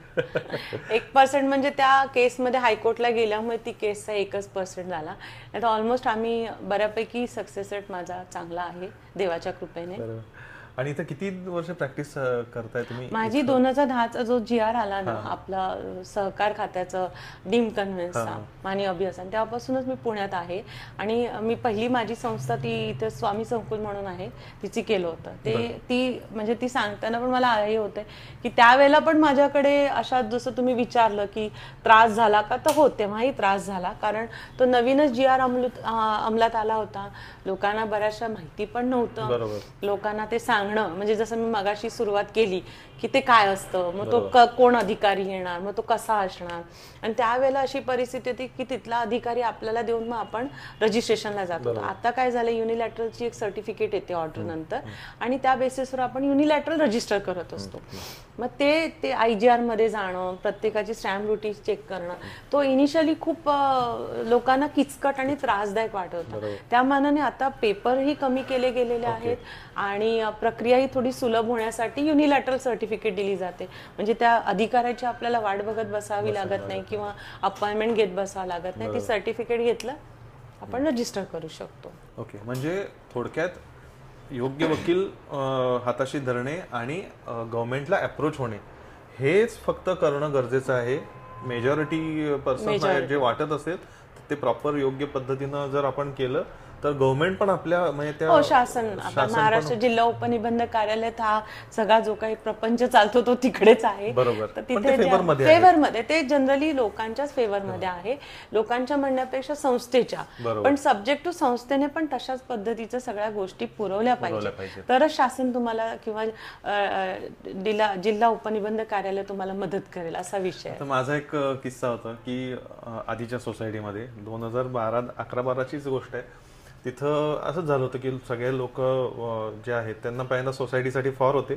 1% म्हणजे त्या केसमध्ये हायकोर्टला गेल्यामुळे ती केसचा 1% झाला. आता ऑलमोस्ट आम्ही बऱ्यापैकी सक्सेस रेट माझा चांगला आहे देवाच्या कृपेने. आणि इथं किती वर्ष प्रॅक्टिस करताय तुम्ही? माझी 2010चा जो GR आला ना आपला सहकार खात्याचं डीम कन्व्हेन्सचा माननीय अभिहसन, तेव्हापासूनच मी पुण्यात आहे. आणि मी पहिली माझी संस्था ती इथे स्वामी संकुल म्हणून आहे तिची केलं होतं. ती म्हणजे ती सांगताना पण मला हे होते की त्यावेळेला पण माझ्याकडे अशा जसं तुम्ही विचारलं की त्रास झाला का, तर हो तेव्हाही त्रास झाला. कारण तो नवीनच GR अंमलात आला होता. लोकांना बऱ्याचशा माहिती पण नव्हतं. लोकांना ते सांगणं म्हणजे जसं मी मगाशी सुरुवात केली की ते काय असतं, मग तो कोण अधिकारी येणार, मग तो कसा असणार. आणि त्यावेळेला अशी परिस्थिती होती की तिथला अधिकारी आपल्याला देऊन मग आपण रजिस्ट्रेशनला जातो. आता काय झालं, युनिलॅटरलची एक सर्टिफिकेट येते ऑर्डर नंतर आणि त्या बेसिसवर आपण युनिलॅटरल रजिस्टर करत असतो. मग ते IGR मध्ये जाणं, प्रत्येकाची स्टॅम्प ड्युटी चेक करणं, तो इनिशियली खूप लोकांना किचकट आणि त्रासदायक वाटत होता. त्या मानाने आता पेपरही कमी केले गेलेले आहेत आणि प्रक्रियाही थोडी सुलभ होण्यासाठी युनिलॅटरल सर्टिफिकेट दिली जाते. म्हणजे त्या अधिकाऱ्याची आपल्याला वाट बघत बसावी लागत नाही किंवा अपॉइंटमेंट घेत बसावं लागत नाही. ती सर्टिफिकेट घेतलं आपण रजिस्टर करू शकतो. ओके, म्हणजे थोडक्यात योग्य वकील हाताशी धरणे आणि गव्हर्नमेंटला अप्रोच होणे हेच फक्त करणं गरजेचं आहे. मेजॉरिटी पर्सन जे वाटत असेल ते प्रॉपर योग्य पद्धतीनं जर आपण केलं तर गव्हर्नमेंट पण आपल्या म्हणजे त्या शासन महाराष्ट्र जिल्हा उपनिबंधक कार्यालयात हा सगळा जो काही प्रपंच चालतो तो तिकडेच आहे. तर तिथे फेवरमध्ये ते जनरली लोकांच्याच फेवरमध्ये आहे, लोकांच्या म्हणण्यापेक्षा संस्थेच्या. पण सब्जेक्ट टू संस्थेने पण तशाच पद्धतीच्या सगळ्या गोष्टी पुरवल्या पाहिजे तरच शासन तुम्हाला किंवा जिल्हा उपनिबंधक कार्यालय तुम्हाला मदत करेल असा विषय. माझा एक किस्सा होता की आधीच्या सोसायटीमध्ये 2011-12चीच गोष्ट आहे. तिथं असंच झालं होतं की सगळे लोक जे आहेत त्यांना पहिल्यांदा सोसायटीसाठी फॉर होते.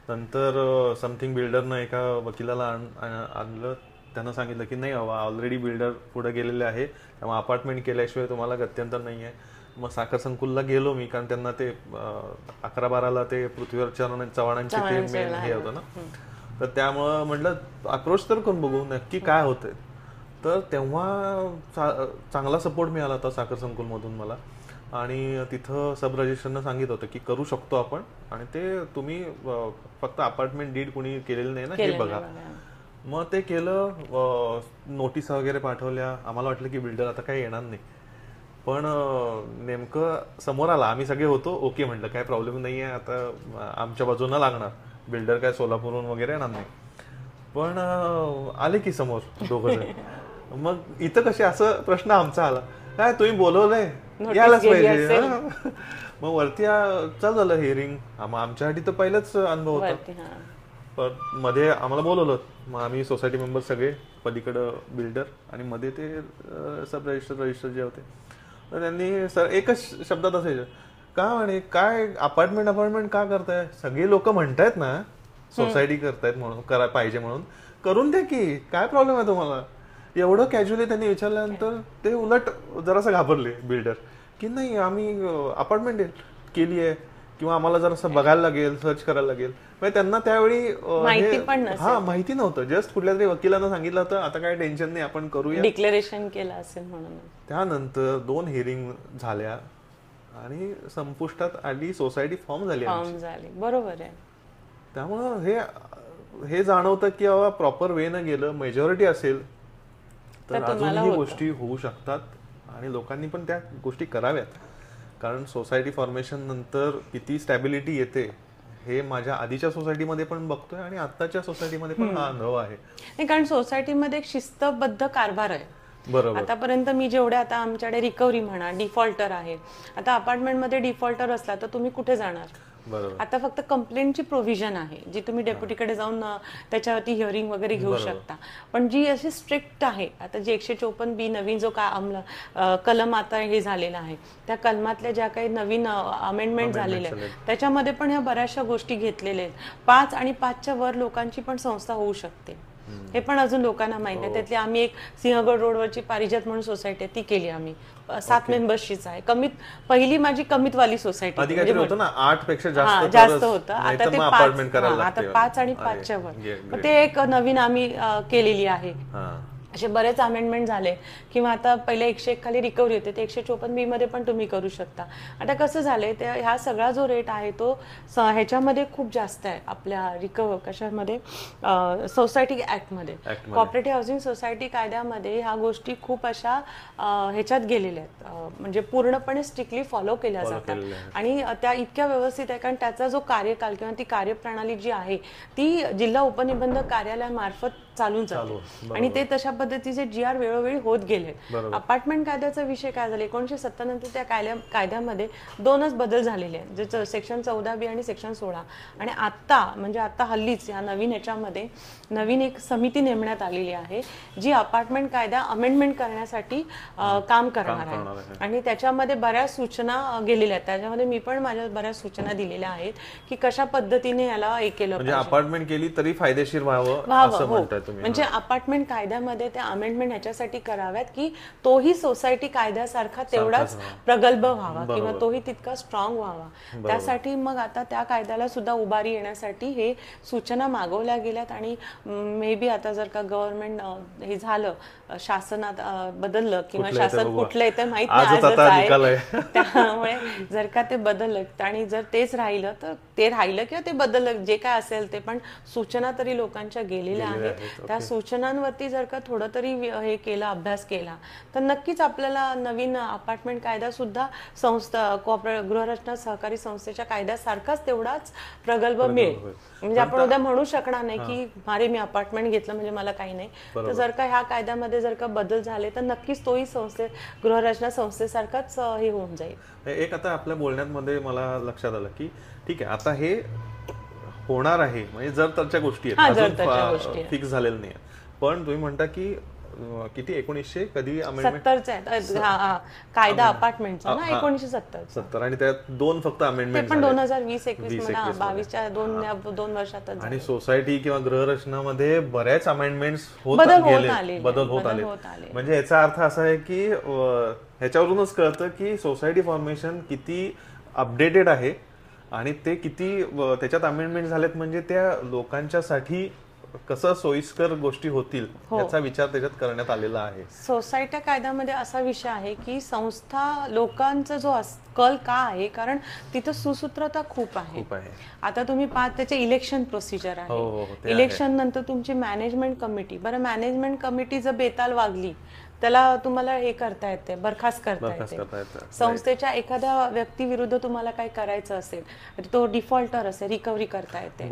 नंतर समथिंग बिल्डरनं एका वकिलाला आणलं, त्यांना सांगितलं की नाही बाबा ऑलरेडी बिल्डर पुढे गेलेले आहे, त्यामुळे अपार्टमेंट केल्याशिवाय तुम्हाला गत्यंतर नाही आहे. मग साखर संकुलला गेलो मी, कारण त्यांना ते 11-12ला ते पृथ्वीवर चव्हाणांचे ते मेन हे होतं ना, तर त्यामुळं म्हटलं अप्रोच तर करून बघू नक्की काय होतंय. तर तेव्हा चांगला सपोर्ट मिळाला होता साखर संकुलमधून मला. आणि तिथं सब रजिस्टरनं सांगितलं होतं की करू शकतो आपण, आणि ते तुम्ही फक्त अपार्टमेंट डीड कुणी केलेलं नाही ना हे बघा. मग ते केलं, नोटीस वगैरे पाठवल्या. आम्हाला वाटलं की बिल्डर आता काही येणार नाही, पण नेमकं समोर आला. आम्ही सगळे होतो ओके, म्हटलं काय प्रॉब्लेम नाही आहे, आता आमच्या बाजूनं लागणार, बिल्डर काय सोलापूरहून वगैरे येणार नाही. पण आले की समोर दोघं जण. मग इथं कसे असं प्रश्न आमचा आला, काय तुम्ही बोलवलंय यायलाच पाहिजे. मग वरती चालू झालं हिअरिंग. आमच्यासाठी तर पहिलाच अनुभव होता. पण मध्ये आम्हाला बोलवलं, मग आम्ही सोसायटी मेंबर सगळे, पलीकडं बिल्डर आणि मध्ये ते सब रजिस्टर जे होते. तर त्यांनी सर एकच शब्दात असायचं, का म्हणे काय अपार्टमेंट का करताय, सगळे लोक म्हणतायत ना सोसायटी करतायत म्हणून, करा पाहिजे म्हणून, करून द्या की, काय प्रॉब्लेम आहे तुम्हाला. एवढं कॅज्युअली त्यांनी विचारल्यानंतर ते उलट जरासं घाबरले बिल्डर की नाही आम्ही अपार्टमेंट केली आहे किंवा आम्हाला जरासं बघायला लागेल, सर्च करायला लागेल. म्हणजे त्यांना त्यावेळी माहिती नव्हतं. जस्ट कुठल्या तरी वकिलांना सांगितलं होतं आता काय टेन्शन नाही आपण करूया, डिक्लेरेशन केलं असेल म्हणून. त्यानंतर 2 हिअरिंग झाल्या आणि संपुष्टात आली, सोसायटी फॉर्म झाली. बरोबर आहे. त्यामुळं हे जाणवतं की बाबा प्रॉपर वे न गेलं, मेजॉरिटी असेल तर अजूनही गोष्टी होऊ शकतात आणि लोकांनी पण त्या गोष्टी कराव्यात. कारण सोसायटी फॉर्मेशन नंतर किती स्टॅबिलिटी येते हे माझ्या आधीच्या सोसायटीमध्ये पण बघतोय आणि आताच्या सोसायटीमध्ये पण हा अनुभव आहे. कारण सोसायटीमध्ये एक शिस्तबद्ध कारभार आहे. बरोबर. आतापर्यंत मी जेवढ्या, आता आमच्याकडे रिकव्हरी म्हणा, डिफॉल्टर आहे. आता अपार्टमेंटमध्ये डिफॉल्टर असला तर तुम्ही कुठे जाणार. आता फक्त कंप्लेंटची प्रोव्हिजन आहे जी तुम्ही डेप्युटीकडे जाऊन त्याच्यावरती हिअरिंग वगैरे घेऊ शकता. पण जी अशी स्ट्रिक्ट आहे, आता जी 154B नवीन जो काय कलम आता हे झालेला आहे, त्या कलमातल्या ज्या काही नवीन अमेंडमेंट झालेल्या आहेत त्याच्यामध्ये पण ह्या बऱ्याचशा गोष्टी घेतलेल्या आहेत. 5 आणि 5च्या वर लोकांची पण संस्था होऊ शकते, हे पण अजून लोकांना माहिती आहे. त्यातली आम्ही एक सिंहगड रोडवरची पारिजात म्हणून सोसायटी आहे ती केली आम्ही, 7 मेंबर्सचीच आहे. पहिली माझी कमीतवाली सोसायटी होतं ना, 8 पेक्षा जास्त होतं. आता ते 5 आणि 5च्या वर ते एक नवीन आम्ही केलेली आहे. असे बरेच अमेंडमेंट झाले किंवा आता पहिले 101 खाली रिकव्हरी होते ते 154B मध्ये पण तुम्ही करू शकता. आता कसं झालंय ते ह्या सगळा जो रेट आहे तो ह्याच्यामध्ये खूप जास्त आहे आपल्या कशामध्ये सोसायटी ऍक्टमध्ये, कॉपरेटिव्ह हाऊसिंग सोसायटी कायद्यामध्ये ह्या गोष्टी खूप अशा ह्याच्यात गेलेल्या आहेत, म्हणजे पूर्णपणे स्ट्रिक्टली फॉलो केल्या जातात आणि त्या इतक्या व्यवस्थित आहे कारण त्याचा जो कार्यकाल किंवा ती कार्यप्रणाली जी आहे ती जिल्हा उपनिबंधक कार्यालयामार्फत चालून जाते आणि ते तशा पद्धतीचे GR वेळोवेळी होत गेले. अपार्टमेंट कायद्याचा विषय काय झाला, 1970 नंतर त्या कायद्यामध्ये 2च बदल झालेले आहेत, जे सेक्शन 14B आणि सेक्शन 16. आणि आता हल्लीच या नवीन ह्याच्यामध्ये नवीन एक समिती नेमण्यात आलेली आहे जी अपार्टमेंट कायदा अमेंडमेंट करण्यासाठी काम करणार आहे आणि त्याच्यामध्ये बऱ्याच सूचना गेलेल्या आहेत. त्याच्यामध्ये मी पण माझ्या बऱ्याच सूचना दिलेल्या आहेत की कशा पद्धतीने याला हे केलं म्हणजे अपार्टमेंट केली तरी फायदेशीर व्हावं असं म्हणताय तुम्ही. म्हणजे अपार्टमेंट कायद्यामध्ये त्या अमेंडमेंट ह्याच्यासाठी कराव्यात की तोही सोसायटी कायद्यासारखा तेवढाच प्रगल्भ व्हावा किंवा तोही तितका स्ट्रॉंग व्हावा. त्यासाठी मग आता त्या कायद्याला सुद्धा उभारी येण्यासाठी हे सूचना मागवल्या गेल्यात आणि मे बी आता जर का गव्हर्नमेंट हे झालं, शासनात बदललं किंवा शासन कुठलं आहे ते माहित नाही आजच आहे, त्यामुळे जर का ते बदललं आणि जर तेच राहिलं तर ते राहिलं किंवा ते बदललं जे काय असेल ते, पण सूचना तरी लोकांच्या गेलेल्या आहेत. त्या सूचनांवरती जर का थोडं तरी हे केलं, अभ्यास केला तर नक्कीच आपल्याला नवीन अपार्टमेंट कायदा सुद्धा गृहरचना सहकारी संस्थेच्या कायद्यासारखाच तेवढाच प्रगल्भ मिळेल. म्हणजे आपण उद्या म्हणू शकणार नाही की अरे मी अपार्टमेंट घेतलं म्हणजे मला काही नाही, तर जर का ह्या कायद्यामध्ये जर का बदल झाले तर नक्कीच तोही गृहरचना संस्थेसारखाच हे होऊन जाईल. एक आता आपल्या बोलण्यामध्ये मला लक्षात आलं की ठीक आहे आता हे होणार आहे, म्हणजे जर तरच्या गोष्टी आहेत फिक्स झालेलं नाही, पण तुम्ही म्हणता की किती 1900 कधी अमेंडमेंट कायदा अपार्टमेंटचा ना 1970 आणि त्यात 2 फक्त अमेंडमेंट पण 2020-21 22च्या 2 वर्षातच. आणि सोसायटी किंवा गृहरचनामध्ये बऱ्याच अमेंडमेंट्स बदल होत आले. म्हणजे याचा अर्थ असा आहे की ह्याच्यावरूनच कळतं की सोसायटी फॉर्मेशन किती अपडेटेड आहे आणि ते किती त्याच्यात अमेंडमेंट झालेत, म्हणजे त्या लोकांच्यासाठी कसं सोयीस्कर गोष्टी होतील याचा विचार त्याच्यात करण्यात आलेला आहे. सोसायटी कायद्यामध्ये असा विषय आहे की संस्था लोकांचा जो कल का आहे, कारण तिथं सुसूत्रता खूप आहे. आता तुम्ही पाहत त्याचे इलेक्शन प्रोसिजर आहे, इलेक्शन नंतर तुमची मॅनेजमेंट कमिटी, बरं मॅनेजमेंट कमिटी जर बेताल वागली त्याला तुम्हाला हे करता येते, बरखास्त करता येते. संस्थेच्या एखाद्या व्यक्तीविरुद्ध तुम्हाला काही करायचं असेल, तो डिफॉल्टर असेल, रिकव्हरी करता येते.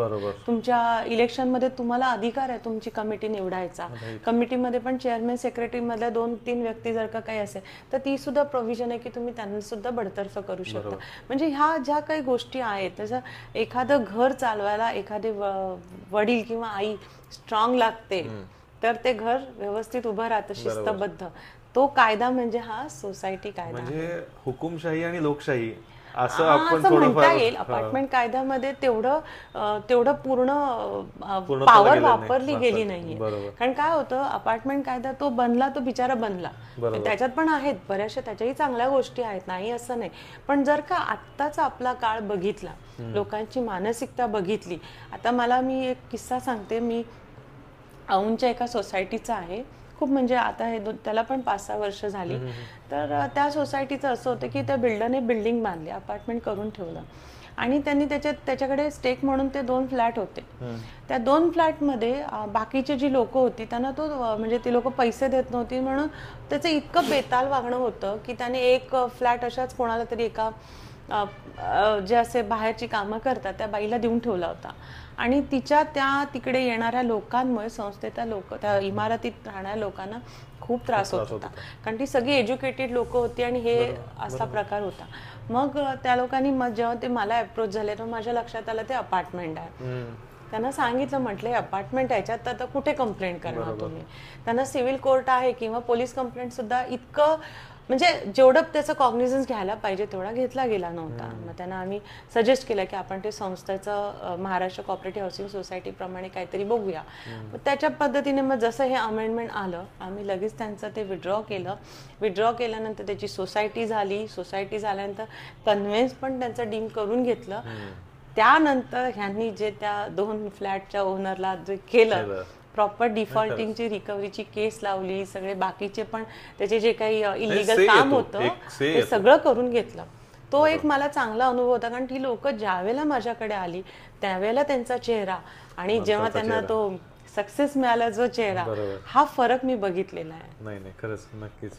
तुमच्या इलेक्शन मध्ये तुम्हाला अधिकार आहे तुमची कमिटी निवडायचा. कमिटीमध्ये पण चेअरमॅन सेक्रेटरी मधल्या 2-3 व्यक्ती जर का काही असेल तर ती सुद्धा प्रोव्हिजन आहे की तुम्ही त्यांना सुद्धा बडतर्फ करू शकता. म्हणजे ह्या ज्या काही गोष्टी आहेत, तसं एखादं घर चालवायला एखादे वडील किंवा आई स्ट्रॉंग लागते तर ते घर व्यवस्थित उभं राहतं शिस्तबद्ध. तो कायदा म्हणजे हा सोसायटी कायदा, म्हणजे हुकुमशाही आणि लोकशाही असं आपण म्हणता येईल. अपार्टमेंट कायद्यामध्ये तेवढं पूर्ण पॉवर वापरली गेली नाहीये. कारण काय होतं, अपार्टमेंट कायदा तो बनला, तो बिचारा बनला, त्याच्यात पण आहेत बऱ्याचशा त्याच्याही चांगल्या गोष्टी आहेत, नाही असं नाही. पण जर का आत्ताचा आपला काळ बघितला, लोकांची मानसिकता बघितली, आता मी एक किस्सा सांगते. मी औंधच्या एका सोसायटीचा आहे, खूप म्हणजे आता हे त्याला पण 5-6 वर्ष झाली. तर त्या सोसायटीचं असं होतं की त्या बिल्डरने बिल्डिंग बांधली, अपार्टमेंट करून ठेवलं आणि त्यांनी त्याच्याकडे स्टेक म्हणून ते 2 फ्लॅट होते. त्या 2 फ्लॅटमध्ये बाकीचे जी लोक होती त्यांना तो म्हणजे ती लोक पैसे देत नव्हती म्हणून त्याचं इतकं बेताल वागणं होतं की त्याने एक फ्लॅट अशाच कोणाला तरी एका जे असे बाहेरची कामं करतात त्या बाईला देऊन ठेवला होता. आणि त्या तिकडे येणाऱ्या लोकांमुळे त्या इमारतीत राहणाऱ्या लोकांना खूप त्रास होत होता, कारण ती सगळी एज्युकेटेड लोक होती आणि हे असा प्रकार होता. मग त्या लोकांनी जेव्हा ते मला अप्रोच झाले तर माझ्या लक्षात आलं ते अपार्टमेंट आहे. त्यांना सांगितलं, म्हटलं अपार्टमेंट याच्यात आता कुठे कंप्लेंट करणार तुम्ही. त्यांना सिव्हिल कोर्ट आहे किंवा पोलीस कंप्लेंट सुद्धा इतकं म्हणजे जेवढं त्याचं कॉग्निझन्स घ्यायला पाहिजे तेवढा घेतला गेला नव्हता. मग त्यांना आम्ही सजेस्ट केलं की आपण ते संस्थेचं महाराष्ट्र कॉपरेटिव्ह हाऊसिंग सोसायटी प्रमाणे काहीतरी बघूया. त्याच्या पद्धतीने मग जसं हे अमेंडमेंट आलं आम्ही लगेच त्यांचं ते विड्रॉ केल्यानंतर त्याची सोसायटी झाली. सोसायटी झाल्यानंतर कन्व्हेन्स पण त्यांचं डीम करून घेतलं. त्यानंतर ह्यांनी जे त्या 2 फ्लॅटच्या ओनरला जे केलं प्रॉपर डिफॉल्टिंगची रिकव्हरीची केस लावली, सगळे बाकीचे पण त्याचे जे काही इलिगल say काम येतो, होतं एक say ते सगळं करून घेतलं. तो एक मला चांगला अनुभव होता, कारण ती लोक ज्यावेळेला माझ्याकडे आली त्यावेळेला त्यांचा चेहरा आणि जेव्हा त्यांना तो सक्सेस मिळाला जो चेहरा, हा फरक मी बघितलेला आहे. नाही खरंच नक्कीच.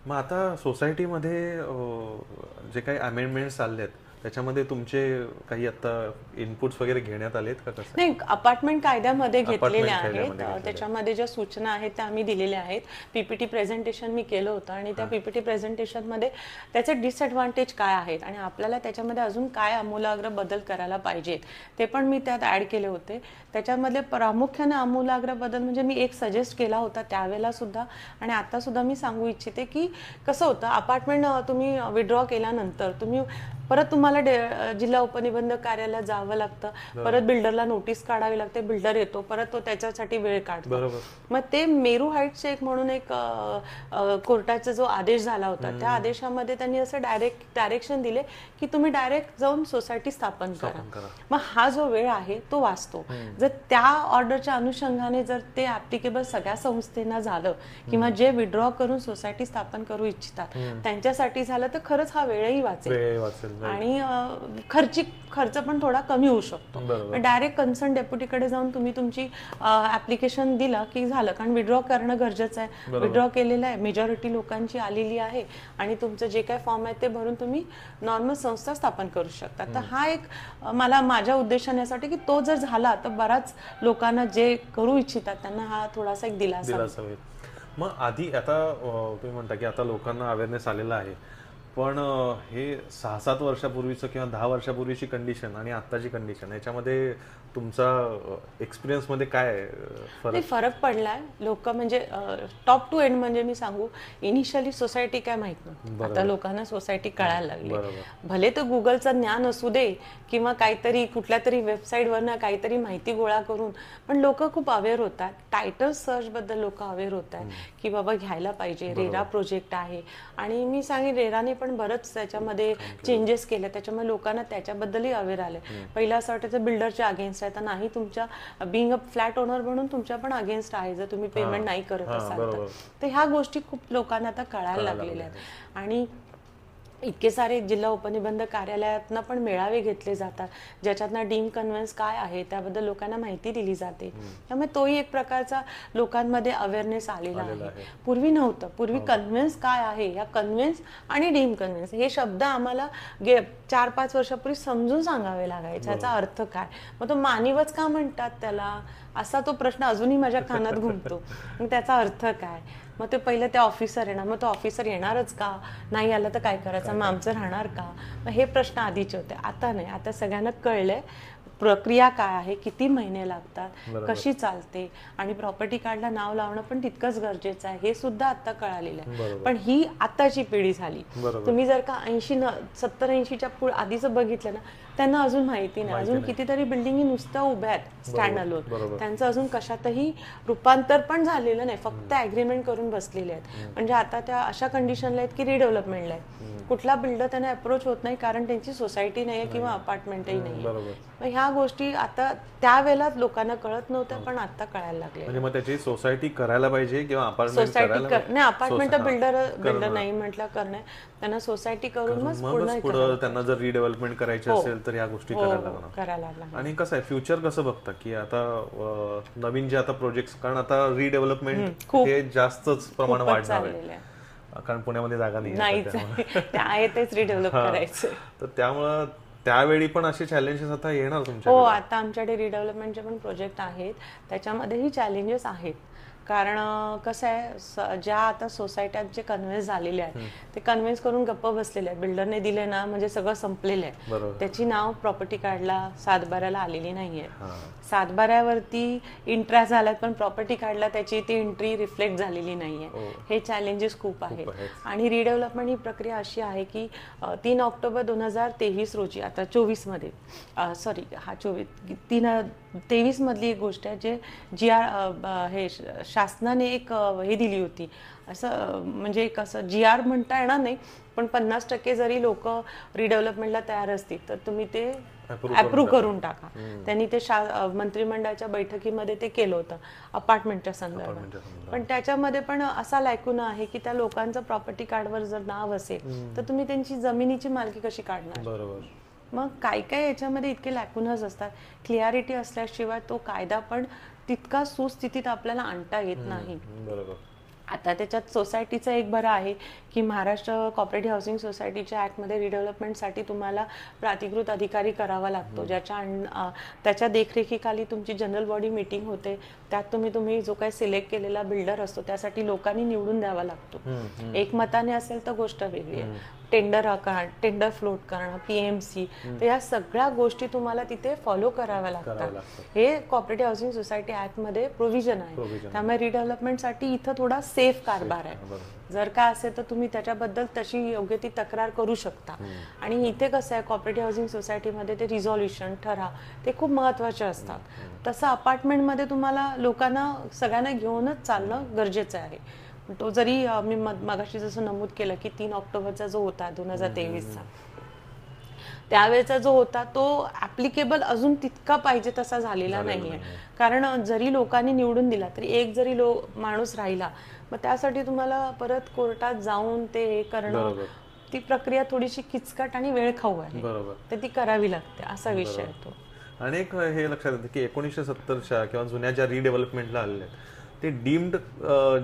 मग आता सोसायटीमध्ये जे काही अमेंडमेंट्स चालले आहेत त्याच्यामध्ये तुमचे काही आता इनपुट्स वगैरे घेण्यात आलेत का? कसं नाही, अपार्टमेंट कायद्यामध्ये घेतलेल्या आहेत. त्याच्यामध्ये ज्या सूचना आहेत त्या आम्ही दिलेल्या आहेत. पीपीटी प्रेझेंटेशन मी केलं होतं आणि त्या पीपीटी प्रेझेंटेशनमध्ये त्याचे डिसएडव्हान्टेज काय आहेत आणि आपल्याला त्याच्यामध्ये अजून काय आमूलाग्र बदल करायला पाहिजेत ते पण मी त्यात ऍड केले होते. त्याच्यामधले प्रामुख्याने आमूलाग्र बदल म्हणजे मी एक सजेस्ट केला होता त्यावेळेला सुद्धा आणि आता सुद्धा मी सांगू इच्छिते की कसं होतं, अपार्टमेंट तुम्ही विड्रॉ केल्यानंतर तुम्ही परत तुम्हाला जिल्हा उपनिबंधक कार्यालयात जावं लागतं, परत बिल्डरला नोटीस काढावी लागते, बिल्डर येतो, परत तो त्याच्यासाठी वेळ काढतो. मग ते मेरू हाईट्सचे एक म्हणून एक कोर्टाचा जो आदेश झाला होता त्या आदेशामध्ये त्यांनी असं डायरेक्शन दिले की तुम्ही डायरेक्ट जाऊन सोसायटी स्थापन करा. मग हा जो वेळ आहे तो वाचतो. जर त्या ऑर्डरच्या अनुषंगाने जर ते ऍप्लिकेबल सगळ्या संस्थेना झालं किंवा जे विड्रॉ करून सोसायटी स्थापन करू इच्छितात त्यांच्यासाठी झालं तर खरंच हा वेळही वाचेल आणि खर्च पण थोडा कमी होऊ शकतो. डायरेक्ट कन्सर्न डेप्युटीकडे जाऊन तुम्ही तुमची ऍप्लिकेशन दिला की झालं, कारण विड्रॉ करणं गरजेचं आहे. विड्रॉ केलेलं आहे, मेजॉरिटी लोकांची आलेली आहे आणि तुमचं जे काय फॉर्म आहे ते भरून तुम्ही नॉर्मल संस्था स्थापन करू शकता. तर हा एक मला माझ्या उद्देशाने की तो जर झाला तर बऱ्याच लोकांना जे करू इच्छितात त्यांना हा थोडासा एक दिलासा होईल. मग आधी आता तुम्ही म्हणता की आता लोकांना अवेअरनेस आलेला आहे, पण हे 6-7 वर्षापूर्वीचं किंवा 10 वर्षापूर्वीची कंडिशन आणि आत्ताची कंडिशन याच्यामध्ये तुमचा एक्सपिरियन्स मध्ये काय फरक पडलाय? लोक म्हणजे टॉप टू एंड म्हणजे मी सांगू, इनिशियली सोसायटी काय माहित नव्हती, आता लोकांना सोसायटी कळायला लागली. भले तर गुगलचं ज्ञान असू दे किंवा काहीतरी कुठल्या तरी वेबसाईटवरनं काहीतरी माहिती गोळा करून, पण लोक खूप अवेअर होतात. टायटल सर्च बद्दल लोक अवेअर होत आहेत की बाबा घ्यायला पाहिजे. रेरा प्रोजेक्ट आहे आणि मी सांगेन रेराने पण बरंच त्याच्यामध्ये चेंजेस केले, त्याच्यामुळे लोकांना त्याच्याबद्दलही अवेअर आले. पहिला असं वाटायचं बिल्डरच्या अगेन्स्ट आहे, तर नाही, तुमच्या बिंग अ फ्लॅट ओनर म्हणून तुमच्या पण अगेन्स्ट आहे जर तुम्ही पेमेंट नाही करत असाल तर. ह्या गोष्टी खूप लोकांना आता कळायला लागलेल्या आहेत आणि इतके सारे जिल्हा उपनिबंधक कार्यालयातनं पण मेळावे घेतले जातात ज्याच्यातनं डीम कन्व्हेन्स काय आहे त्याबद्दल लोकांना माहिती दिली जाते. त्यामुळे तोही एक प्रकारचा लोकांमध्ये अवेअरनेस आलेला आहे. पूर्वी नव्हतं. पूर्वी कन्व्हेन्स काय आहे, या कन्व्हेन्स आणि डीम कन्व्हेन्स हे शब्द आम्हाला 4-5 वर्षापूर्वी समजून सांगावे लागायचे, याचा अर्थ काय. मग तो मानिवच का म्हणतात त्याला, असा तो प्रश्न अजूनही माझ्या कानात घुमतो. मग त्याचा अर्थ काय. मग ते पहिलं ते ऑफिसर येणार, मग तो ऑफिसर येणारच का, नाही आला तर काय करायचं, मग आमचं राहणार का. मग हे प्रश्न आधीचे होते. आता नाही, आता सगळ्यांना कळलंय प्रक्रिया काय आहे, किती महिने लागतात, कशी चालते आणि प्रॉपर्टी कार्डला नाव लावणं पण तितकंच गरजेचं आहे हे सुद्धा आता कळालेलं आहे. पण ही आताची पिढी झाली. तुम्ही जर का 70-80च्या आधीचं बघितलं ना, त्यांना अजून माहिती नाही. अजून कितीतरी बिल्डिंग नुसतं उभ्या आहेत स्टँड अलोन, त्यांचं अजून कशातही रूपांतर पण झालेलं नाही, फक्त ॲग्रीमेंट करून बसलेले आहेत. म्हणजे आता त्या अशा कंडिशनला आहेत की रिडेव्हलपमेंटला आहेत. कुठला बिल्डर त्यांना अप्रोच होत नाही कारण त्यांची सोसायटी नाही आहे किंवा अपार्टमेंटही नाही. मग ह्या गोष्टी आता त्यावेळेला लोकांना कळत नव्हत्या पण आता कळायला लागले. म्हणजे मग त्याची सोसायटी करायला पाहिजे किंवा अपार्टमेंट नाही, अपार्टमेंट बिल्डर नाही म्हटलं करणे, त्यांना सोसायटी करून मग पुढे त्यांना जर रिडेव्हलपमेंट करायची असेल तर ह्या गोष्टी करायला लागणार. आणि कसं आहे फ्युचर कसं बघता की आता नवीन जे आता प्रोजेक्ट, कारण आता रिडेव्हलपमेंट हे जास्तच प्रमाण वाढणार आहे कारण पुण्यामध्ये जागा नाही आहे, तेच रिडेव्हलप करायचं. तर त्यामुळं त्यावेळी पण असे चॅलेंजेस आता येणार तुमच्या? हो, आता आमच्याकडे रिडेव्हलपमेंटचे पण प्रोजेक्ट आहेत, त्याच्यामध्येही चॅलेंजेस आहेत. कारण कसं आहे, ज्या आता सोसायट्यांचे कन्व्हेन्स झालेले आहेत ते कन्व्हेन्स करून गप्प बसलेले आहेत. बिल्डरने दिले ना म्हणजे सगळं संपलेलं आहे. त्याची नाव प्रॉपर्टी कार्डला 7/12ला आलेली नाहीये. 7/12वरती इंट्रा झाल्यात पण प्रॉपर्टी कार्डला त्याची ती एंट्री रिफ्लेक्ट झालेली नाहीये. हे चॅलेंजेस खूप आहेत. आणि रिडेव्हलपमेंट ही प्रक्रिया अशी आहे की 3 ऑक्टोबर 2023 रोजी, आता 24 मध्ये सॉरी 23 मधली एक गोष्ट आहे जे GR हे शासनाने एक हे दिली होती, असं म्हणजे एक असं GR म्हणता येणार नाही, पण 50% जरी लोक रिडेव्हलपमेंटला तयार असतील तर तुम्ही ते अप्रूव्ह करून टाका. त्यांनी ते मंत्रिमंडळाच्या बैठकीमध्ये ते केलं होतं अपार्टमेंटच्या संदर्भात. पण त्याच्यामध्ये पण असा लायकुना आहे की त्या लोकांचं प्रॉपर्टी कार्डवर जर नाव असेल तर तुम्ही त्यांची जमिनीची मालकी कशी काढणार. बरोबर. मग काय काय याच्यामध्ये इतके लॅकुनस असतात, क्लिअरिटी असल्याशिवाय तो कायदा पण तितका सुस्थितीत आपल्याला आणता येत नाही. बरोबर. आता त्याच्यात सोसायटीचं एक बरं आहे की महाराष्ट्र कॉपरेटिव्ह हाऊसिंग सोसायटीच्या ऍक्टमध्ये रिडेव्हलपमेंटसाठी तुम्हाला प्राधिकृत अधिकारी करावा लागतो, त्याच्या देखरेखीखाली तुमची जनरल बॉडी मीटिंग होते. त्यात तुम्ही जो काही सिलेक्ट केलेला बिल्डर असतो त्यासाठी लोकांनी निवडून द्यावा लागतो. एकमताने असेल तर गोष्ट वेगळी आहे. टेंडर फ्लोट करणं, PMC, तर या सगळ्या गोष्टी तुम्हाला तिथे फॉलो कराव्या लागतात. हे कॉपरेटिव्ह हाऊसिंग सोसायटी ऍक्ट मध्ये प्रोव्हिजन आहे. त्यामुळे रिडेव्हलपमेंटसाठी इथं थोडा सेफ कारभार आहे. जर काय असेल तर तुम्ही त्याच्याबद्दल तशी योग्य ती तक्रार करू शकता. आणि इथे कसं आहे, कॉपरेटिव्ह हाऊसिंग सोसायटीमध्ये ते रिझॉल्युशन, ठराव ते खूप महत्वाचे असतात. तसं अपार्टमेंटमध्ये तुम्हाला लोकांना सगळ्यांना घेऊनच चालणं गरजेचं आहे. तो जरी मी मगाशी जसं नमूद केलं की 3 ऑक्टोबरचा जो होता 2023चा, त्यावेळेचा जो होता तो ऍप्लिकेबल अजून तितका पाहिजे तसा झालेला नाहीये. कारण जरी लोकांनी निवडून दिला तरी एक जरी माणूस राहिला, मग त्यासाठी तुम्हाला परत कोर्टात जाऊन ते हे करणं, ती प्रक्रिया थोडीशी किचकट आणि वेळ खाऊ आहे. तर ती करावी लागते, असा विषय आहे तो. आणि एक हे लक्षात येतं की 1970च्या किंवा जुन्या ज्या रिडेव्हलपमेंटला आलेल्या ते डीम्ड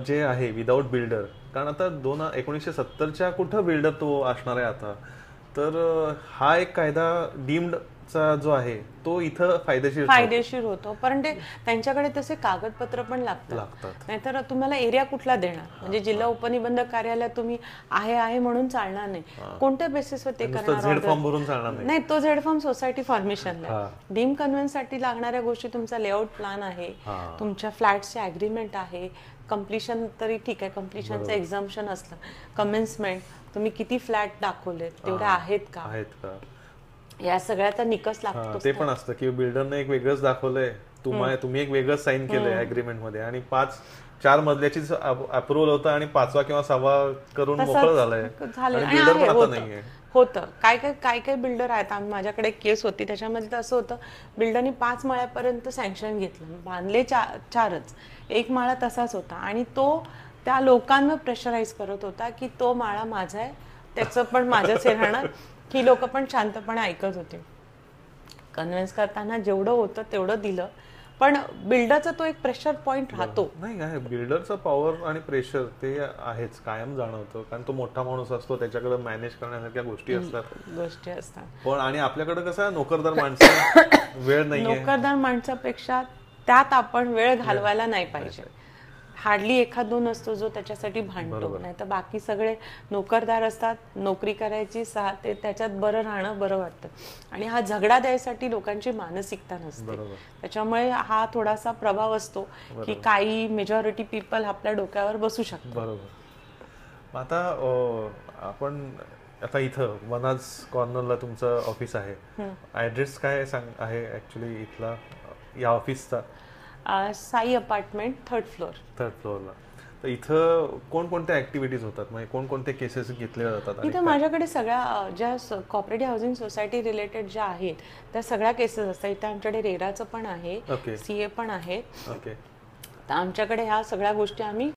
जे आहे विदाऊट बिल्डर, कारण आता 1970च्या कुठं बिल्डर तो असणार आहे आता. तर हा एक कायदा डीम्डचा जो आहे तो इथं फायदेशीर होतो. पण ते त्यांच्याकडे तसे कागदपत्र पण लागतात. नाहीतर तुम्हाला एरिया कुठला देणार, म्हणजे जिल्हा उपनिबंधक कार्यालयात तुम्ही आहे म्हणून चालणार नाही. कोणत्या बेसिसवर ते करणार नाही. तो झेड फॉर्म सोसायटी फॉर्मेशनला. डीम कन्व्हेन्ससाठी लागणाऱ्या गोष्टी तुमचा लेआउट प्लॅन आहे, तुमच्या फ्लॅटचे अग्रीमेंट आहे, कम्प्लिशन तरी ठीक आहे, कम्प्लिशनचं एक्झम्पशन असलं, कमेन्समेंट, तुम्ही किती फ्लॅट दाखवले तेवढे आहेत का, या सगळ्याचा निकष लागतो. ते पण असतं की बिल्डरने एक वेगळंच दाखवलंय, तुम्ही एक वेगळंच साईन केलंय अग्रीमेंट मध्ये, आणि 4 मजल्याची अप्रुव्हल होतं आणि 5वा किंवा 6वा करून मोकळं झालंय. बिल्डर पण आता नाहीये. होतं काय बिल्डर आहेत. माझ्याकडे केस होती त्याच्यामध्ये तर असं होतं, बिल्डरनी 5 माळ्यापर्यंत सँक्शन घेतलं, बांधले 4च, 1 माळा तसाच होता, आणि तो त्या लोकांवर प्रेशराईज करत होता की तो माळा माझा आहे, त्याचं पण माझंच हे राहणार. ही लोक पण शांतपणे ऐकत होते. कन्व्हिन्स करताना जेवढं होतं तेवढं दिलं, पण बिल्डरचा तो एक प्रेशर पॉइंट राहतो. नाही, बिल्डरचा पॉवर आणि प्रेशर ते आहेच, कायम जाणवतं, कारण तो मोठा माणूस असतो, त्याच्याकडे मॅनेज करण्यासारख्या गोष्टी असतात. पण आणि आपल्याकडे कसं नोकरदार माणसं वेळ नाही, नोकरदार माणसापेक्षा त्यात आपण वेळ घालवायला नाही पाहिजे. हार्डली 1-2 असतो जो त्याच्यासाठी भांडतो, नाही तर बाकी सगळे नोकरदार असतात. नोकरी करायची ते त्याच्यात बरं राहणं बरं वाटतं, आणि हा झगडा द्यायसाठी लोकांची मानसिकता नसते. त्याच्यामुळे हा थोडासा प्रभाव असतो की काही मेजॉरिटी पीपल आपल्या डोक्यावर बसू शकतात. बरोबर. आता आता इथं वनाज कॉर्नरला तुमचं ऑफिस आहे. ऍड्रेस काय आहे ऍक्च्युली इथला या ऑफिसचा? साई अपार्टमेंट, 3rd फ्लोअरला. तर इथं कोणकोणत्या ऍक्टिव्हिटीज होतात, म्हणजे कोणकोणते केसेस घेतले जातात? इथं माझ्याकडे सगळ्या ज्या कॉपरेटिव्ह हाऊसिंग सोसायटी रिलेटेड ज्या आहेत त्या सगळ्या केसेस असतात. इथं आमच्याकडे रेराचं पण आहे, CA पण आहे. तर आमच्याकडे ह्या सगळ्या गोष्टी आम्ही